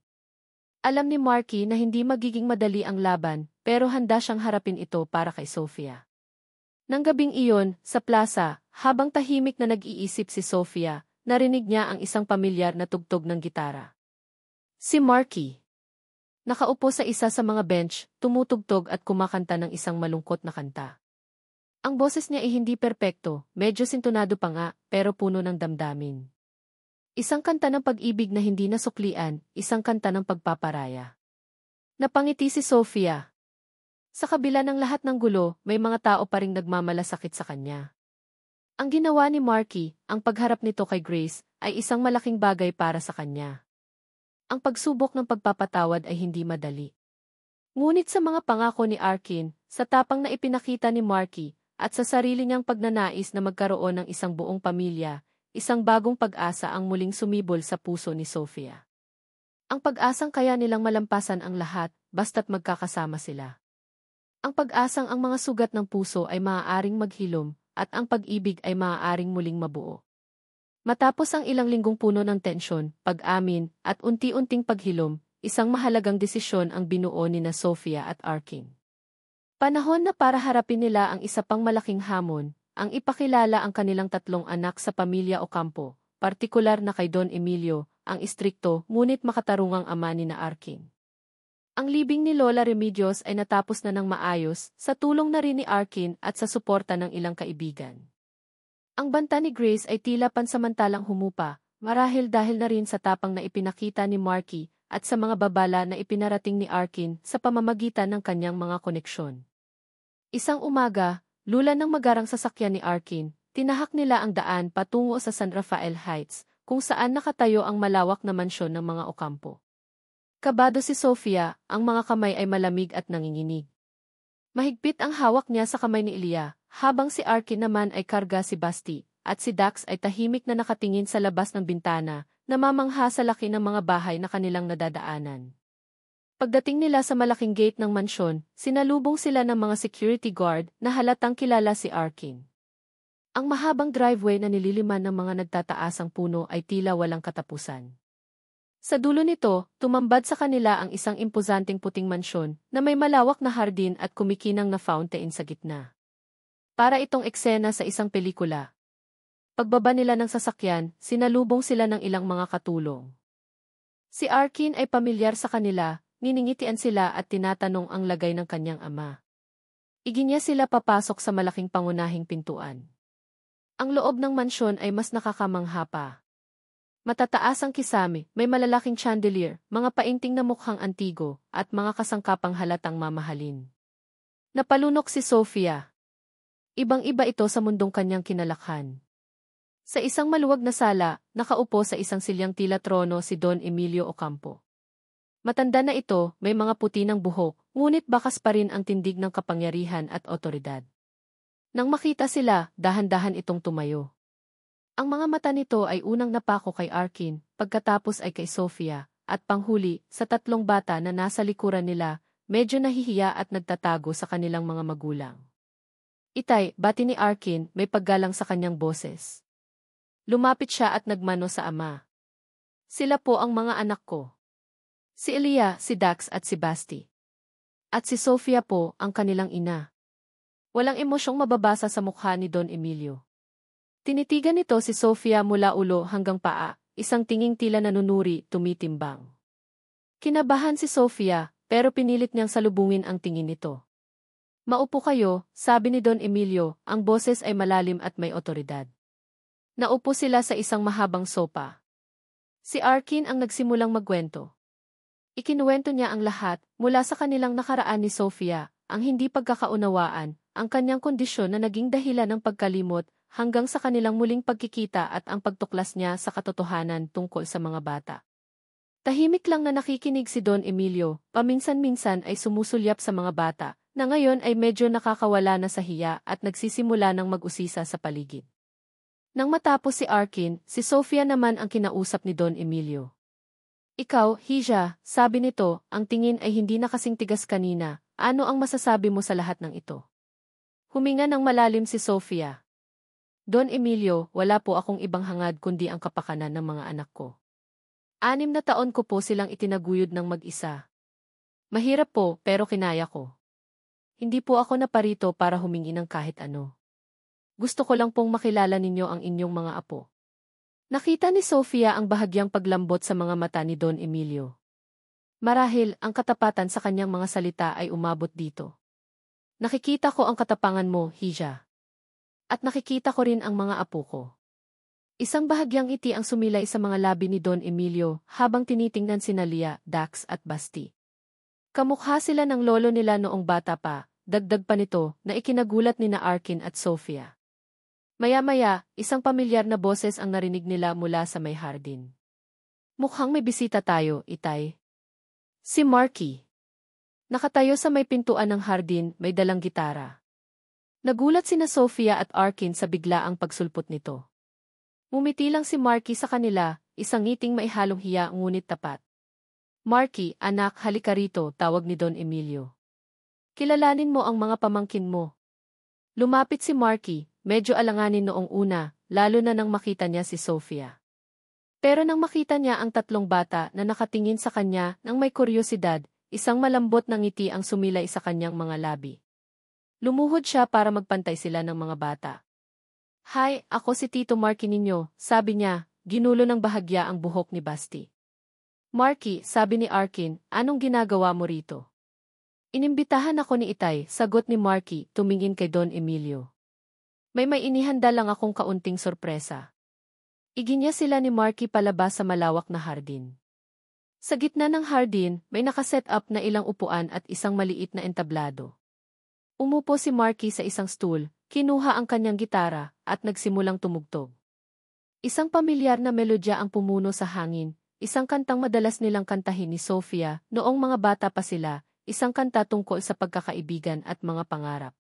Alam ni Marky na hindi magiging madali ang laban, pero handa siyang harapin ito para kay Sophia. Nang gabing iyon, sa plaza, habang tahimik na nag-iisip si Sophia, narinig niya ang isang pamilyar na tugtog ng gitara. Si Marky. Nakaupo sa isa sa mga bench, tumutugtog at kumakanta ng isang malungkot na kanta. Ang boses niya ay hindi perpekto, medyo sintonado pa nga, pero puno ng damdamin. Isang kanta ng pag-ibig na hindi nasuklian, isang kanta ng pagpaparaya. Napangiti si Sophia. Sa kabila ng lahat ng gulo, may mga tao pa ring nagmamalasakit sa kanya. Ang ginawa ni Marky, ang pagharap nito kay Grace, ay isang malaking bagay para sa kanya. Ang pagsubok ng pagpapatawad ay hindi madali. Ngunit sa mga pangako ni Arkin, sa tapang na ipinakita ni Marky, at sa sarili niyang pagnanais na magkaroon ng isang buong pamilya, isang bagong pag-asa ang muling sumibol sa puso ni Sophia. Ang pag-asang kaya nilang malampasan ang lahat, basta't magkakasama sila. Ang pag-asang ang mga sugat ng puso ay maaaring maghilom, at ang pag-ibig ay maaaring muling mabuo. Matapos ang ilang linggong puno ng tensyon, pag-amin, at unti-unting paghilom, isang mahalagang desisyon ang binuo ni na Sophia at Arkin. Panahon na para harapin nila ang isa pang malaking hamon, ang ipakilala ang kanilang tatlong anak sa pamilya Ocampo, partikular na kay Don Emilio, ang istrikto ngunit makatarungang ama ni na Arkin. Ang libing ni Lola Remedios ay natapos na ng maayos, sa tulong na rin ni Arkin at sa suporta ng ilang kaibigan. Ang banta ni Grace ay tila pansamantalang humupa, marahil dahil na rin sa tapang na ipinakita ni Marky at sa mga babala na ipinarating ni Arkin sa pamamagitan ng kanyang mga koneksyon. Isang umaga, lula ng magarang sasakyan ni Arkin, Tinahak nila ang daan patungo sa San Rafael Heights, kung saan nakatayo ang malawak na mansyon ng mga Ocampo. Kabado si Sofia, ang mga kamay ay malamig at nanginginig. Mahigpit ang hawak niya sa kamay ni Ilya, habang si Arkin naman ay karga si Basti, at si Dax ay tahimik na nakatingin sa labas ng bintana, namamangha sa laki ng mga bahay na kanilang nadadaanan. Pagdating nila sa malaking gate ng mansyon, sinalubong sila ng mga security guard na halatang kilala si Arkin. Ang mahabang driveway na nililiman ng mga nagtataasang puno ay tila walang katapusan. Sa dulo nito, tumambad sa kanila ang isang impozanteng puting mansyon na may malawak na hardin at kumikinang na fountain sa gitna. Para itong eksena sa isang pelikula. Pagbaba nila ng sasakyan, sinalubong sila ng ilang mga katulong. Si Arkin ay pamilyar sa kanila, niningitian sila at tinatanong ang lagay ng kanyang ama. Iginya sila papasok sa malaking pangunahing pintuan. Ang loob ng mansyon ay mas nakakamangha pa. Matataas ang kisame, may malalaking chandelier, mga painting na mukhang antigo, at mga kasangkapang halatang mamahalin. Napalunok si Sofia. Ibang-iba ito sa mundong kanyang kinalakhan. Sa isang maluwag na sala, nakaupo sa isang silyang tila trono si Don Emilio Ocampo. Matanda na ito, may mga puti ng buhok, ngunit bakas pa rin ang tindig ng kapangyarihan at otoridad. Nang makita sila, dahan-dahan itong tumayo. Ang mga mata nito ay unang napako kay Arkin, pagkatapos ay kay Sofia, at panghuli, sa tatlong bata na nasa likuran nila, medyo nahihiya at nagtatago sa kanilang mga magulang. Itay, bati ni Arkin, may paggalang sa kanyang boses. Lumapit siya at nagmano sa ama. Sila po ang mga anak ko. Si Ilya, si Dax at si Basti. At si Sofia po, ang kanilang ina. Walang emosyong mababasa sa mukha ni Don Emilio. Tinitigan nito si Sofia mula ulo hanggang paa, isang tinging tila nanunuri, tumitimbang. Kinabahan si Sofia, pero pinilit niyang salubungin ang tingin nito. Maupo kayo, sabi ni Don Emilio, ang boses ay malalim at may otoridad. Naupo sila sa isang mahabang sopa. Si Arkin ang nagsimulang magkwento. Ikinuwento niya ang lahat, mula sa kanilang nakaraan ni Sofia, ang hindi pagkakaunawaan, ang kanyang kondisyon na naging dahilan ng pagkalimot, hanggang sa kanilang muling pagkikita at ang pagtuklas niya sa katotohanan tungkol sa mga bata. Tahimik lang na nakikinig si Don Emilio, paminsan-minsan ay sumusulyap sa mga bata, na ngayon ay medyo nakakawala na sa hiya at nagsisimula ng mag-usisa sa paligid. Nang matapos si Arkin, si Sofia naman ang kinausap ni Don Emilio. Ikaw, Hija, sabi nito, ang tingin ay hindi na kasing tigas kanina, ano ang masasabi mo sa lahat ng ito? Huminga ng malalim si Sofia. Don Emilio, wala po akong ibang hangad kundi ang kapakanan ng mga anak ko. 6 na taon ko po silang itinaguyod ng mag-isa. Mahirap po, pero kinaya ko. Hindi po ako naparito para humingi ng kahit ano. Gusto ko lang pong makilala ninyo ang inyong mga apo. Nakita ni Sofia ang bahagyang paglambot sa mga mata ni Don Emilio. Marahil, ang katapatan sa kanyang mga salita ay umabot dito. Nakikita ko ang katapangan mo, Hija. At nakikita ko rin ang mga apo ko. Isang bahagyang ngiti ang sumilay sa mga labi ni Don Emilio habang tinitingnan sina Lia, Dax at Basti. Kamukha sila ng lolo nila noong bata pa, dagdag pa nito na ikinagulat ni na Arkin at Sofia. Maya-maya, isang pamilyar na boses ang narinig nila mula sa may hardin. Mukhang may bisita tayo, Itay. Si Marky. Nakatayo sa may pintuan ng hardin, may dalang gitara. Nagulat sina Sofia at Arkin sa biglaang pagsulpot nito. Ngumiti lang si Marky sa kanila, isang ngiting may halong hiya ngunit tapat. Marky, anak, halika rito, tawag ni Don Emilio. Kilalanin mo ang mga pamangkin mo. Lumapit si Marky, medyo alanganin noong una, lalo na nang makita niya si Sofia. Pero nang makita niya ang 3 bata na nakatingin sa kanya nang may kuryosidad, isang malambot na ngiti ang sumilay sa kanyang mga labi. Lumuhod siya para magpantay sila ng mga bata. Hi, ako si Tito Marky ninyo, sabi niya, ginulo ng bahagya ang buhok ni Basti. Marky, sabi ni Arkin, anong ginagawa mo rito? Inimbitahan ako ni Itay, sagot ni Marky, tumingin kay Don Emilio. May inihanda lang akong kaunting sorpresa. Iginya sila ni Marky palabas sa malawak na hardin. Sa gitna ng hardin, may nakaset up na ilang upuan at isang maliit na entablado. Umupo si Marky sa isang stool, kinuha ang kanyang gitara, at nagsimulang tumugtog. Isang pamilyar na melodya ang pumuno sa hangin, isang kantang madalas nilang kantahin ni Sofia noong mga bata pa sila, isang kanta tungkol sa pagkakaibigan at mga pangarap.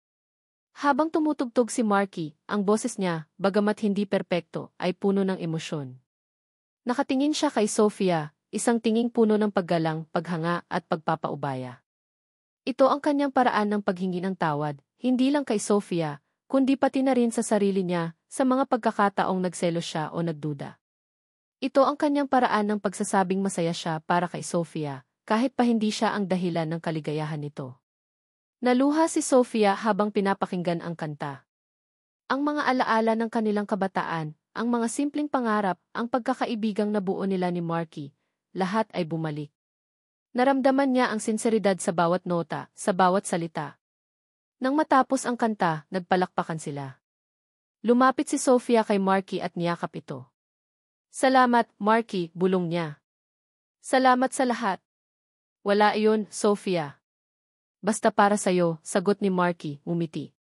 Habang tumutugtog si Marky, ang boses niya, bagamat hindi perpekto, ay puno ng emosyon. Nakatingin siya kay Sofia, isang tinging puno ng paggalang, paghanga at pagpapaubaya. Ito ang kanyang paraan ng paghingi ng tawad, hindi lang kay Sofia, kundi pati na rin sa sarili niya, sa mga pagkakataong nagselos siya o nagduda. Ito ang kanyang paraan ng pagsasabing masaya siya para kay Sofia, kahit pa hindi siya ang dahilan ng kaligayahan nito. Naluha si Sofia habang pinapakinggan ang kanta. Ang mga alaala ng kanilang kabataan, ang mga simpleng pangarap, ang pagkakaibigang nabuo nila ni Marky, lahat ay bumalik. Naramdaman niya ang sinseridad sa bawat nota, sa bawat salita. Nang matapos ang kanta, nagpalakpakan sila. Lumapit si Sofia kay Marky at niyakap ito. Salamat, Marky, bulong niya. Salamat sa lahat. Wala iyon, Sofia. Basta para sa'yo, sagot ni Marky, umiti.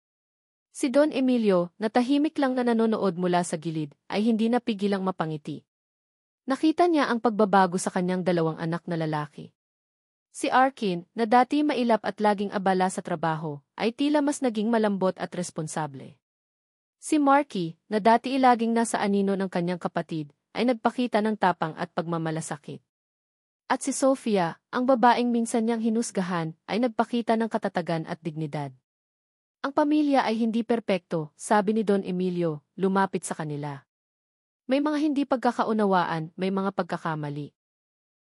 Si Don Emilio, na tahimik lang na nanonood mula sa gilid, ay hindi napigilang mapangiti. Nakita niya ang pagbabago sa kanyang dalawang anak na lalaki. Si Arkin, na dati mailap at laging abala sa trabaho, ay tila mas naging malambot at responsable. Si Marky, na dati laging nasa anino ng kanyang kapatid, ay nagpakita ng tapang at pagmamalasakit. At si Sofia, ang babaeng minsan niyang hinusgahan, ay nagpakita ng katatagan at dignidad. Ang pamilya ay hindi perpekto, sabi ni Don Emilio, lumapit sa kanila. May mga hindi pagkakaunawaan, may mga pagkakamali.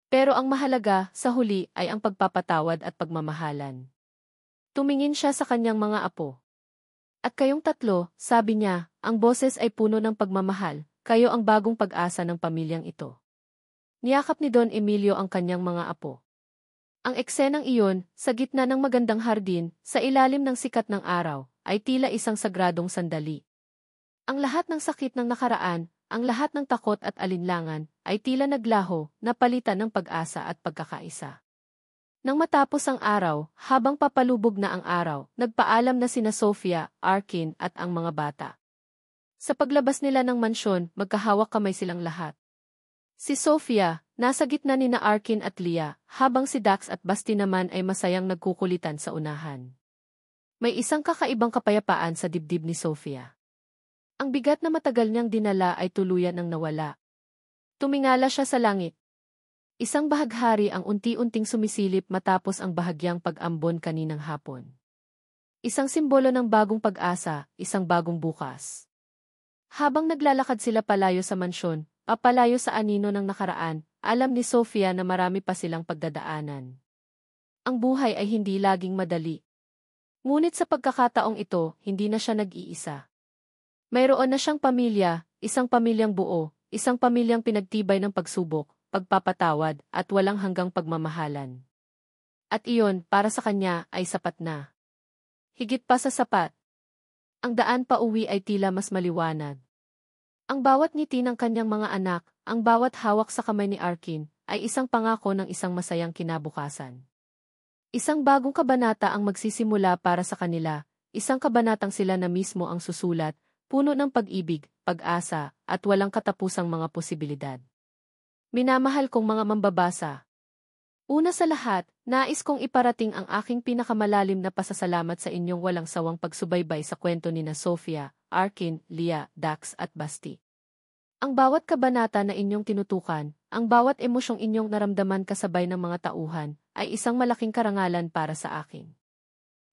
Pero ang mahalaga, sa huli, ay ang pagpapatawad at pagmamahalan. Tumingin siya sa kanyang mga apo. At kayong tatlo, sabi niya, ang boses ay puno ng pagmamahal, kayo ang bagong pag-asa ng pamilyang ito. Niyakap ni Don Emilio ang kanyang mga apo. Ang eksenang iyon, sa gitna ng magandang hardin, sa ilalim ng sikat ng araw, ay tila isang sagradong sandali. Ang lahat ng sakit ng nakaraan, ang lahat ng takot at alinlangan, ay tila naglaho, napalitan ng pag-asa at pagkakaisa. Nang matapos ang araw, habang papalubog na ang araw, nagpaalam na sina Sofia, Arkin at ang mga bata. Sa paglabas nila ng mansyon, magkahawak kamay silang lahat. Si Sofia, nasa gitna ni na Arkin at Leah, habang si Dax at Basti naman ay masayang nagkukulitan sa unahan. May isang kakaibang kapayapaan sa dibdib ni Sofia. Ang bigat na matagal niyang dinala ay tuluyan ng nawala. Tumingala siya sa langit. Isang bahaghari ang unti-unting sumisilip matapos ang bahagyang pag-ambon kaninang hapon. Isang simbolo ng bagong pag-asa, isang bagong bukas. Habang naglalakad sila palayo sa mansyon, papalayo sa anino ng nakaraan, alam ni Sofia na marami pa silang pagdadaanan. Ang buhay ay hindi laging madali. Ngunit sa pagkakataong ito, hindi na siya nag-iisa. Mayroon na siyang pamilya, isang pamilyang buo, isang pamilyang pinagtibay ng pagsubok, pagpapatawad, at walang hanggang pagmamahalan. At iyon, para sa kanya, ay sapat na. Higit pa sa sapat. Ang daan pa uwi ay tila mas maliwanag. Ang bawat ngiti ng kanyang mga anak, ang bawat hawak sa kamay ni Arkin, ay isang pangako ng isang masayang kinabukasan. Isang bagong kabanata ang magsisimula para sa kanila, isang kabanatang sila na mismo ang susulat, puno ng pag-ibig, pag-asa, at walang katapusang mga posibilidad. Minamahal kong mga mambabasa. Una sa lahat, nais kong iparating ang aking pinakamalalim na pasasalamat sa inyong walang sawang pagsubaybay sa kwento ni na Sofia, Arkin, Leah, Dax at Basti. Ang bawat kabanata na inyong tinutukan, ang bawat emosyong inyong naramdaman kasabay ng mga tauhan, ay isang malaking karangalan para sa akin.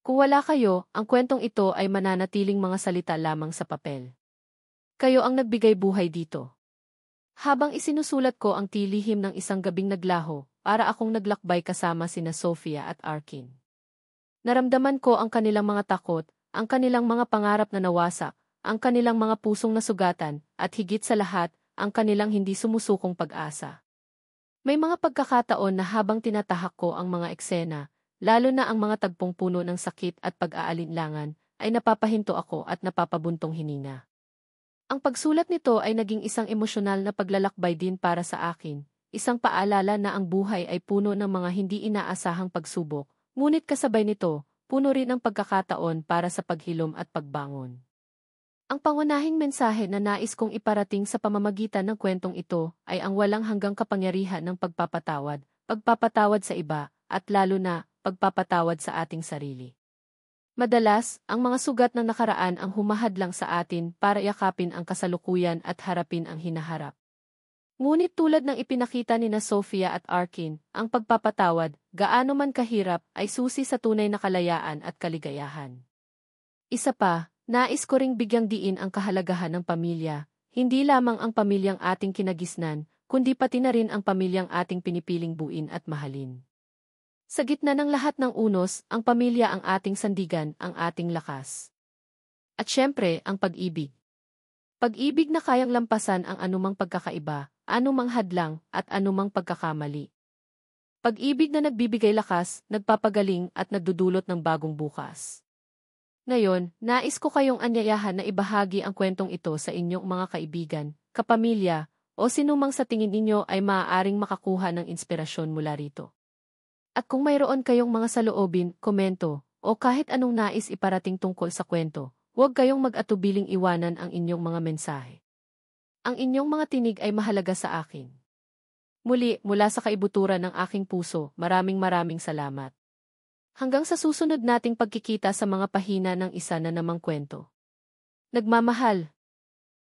Kung wala kayo, ang kwentong ito ay mananatiling mga salita lamang sa papel. Kayo ang nagbigay buhay dito. Habang isinusulat ko ang tilihim ng isang gabing naglaho, para akong naglakbay kasama sina Sofia at Arkin. Naramdaman ko ang kanilang mga takot, ang kanilang mga pangarap na nawasak, ang kanilang mga pusong nasugatan, at higit sa lahat, ang kanilang hindi sumusukong pag-asa. May mga pagkakataon na habang tinatahak ko ang mga eksena, lalo na ang mga tagpong puno ng sakit at pag-aalinlangan, ay napapahinto ako at napapabuntong hininga. Ang pagsulat nito ay naging isang emosyonal na paglalakbay din para sa akin, isang paalala na ang buhay ay puno ng mga hindi inaasahang pagsubok, ngunit kasabay nito, puno rin ang pagkakataon para sa paghilom at pagbangon. Ang pangunahing mensahe na nais kong iparating sa pamamagitan ng kwentong ito ay ang walang hanggang kapangyarihan ng pagpapatawad, pagpapatawad sa iba, at lalo na, pagpapatawad sa ating sarili. Madalas, ang mga sugat ng nakaraan ang humahadlang sa atin para yakapin ang kasalukuyan at harapin ang hinaharap. Ngunit tulad ng ipinakita ni na Sophia at Arkin, ang pagpapatawad, gaano man kahirap, ay susi sa tunay na kalayaan at kaligayahan. Isa pa, nais ko ring bigyang diin ang kahalagahan ng pamilya, hindi lamang ang pamilyang ating kinagisnan, kundi pati na rin ang pamilyang ating pinipiling buin at mahalin. Sa gitna ng lahat ng unos, ang pamilya ang ating sandigan, ang ating lakas. At syempre, ang pag-ibig. Pag-ibig na kayang lampasan ang anumang pagkakaiba, anumang hadlang, at anumang pagkakamali. Pag-ibig na nagbibigay lakas, nagpapagaling at nagdudulot ng bagong bukas. Ngayon, nais ko kayong anyayahan na ibahagi ang kwentong ito sa inyong mga kaibigan, kapamilya, o sinumang sa tingin ninyo ay maaaring makakuha ng inspirasyon mula rito. At kung mayroon kayong mga saloobin, komento, o kahit anong nais iparating tungkol sa kwento, huwag kayong mag-atubiling iwanan ang inyong mga mensahe. Ang inyong mga tinig ay mahalaga sa akin. Muli, mula sa kaibuturan ng aking puso, maraming salamat. Hanggang sa susunod nating pagkikita sa mga pahina ng isa na namang kwento. Nagmamahal,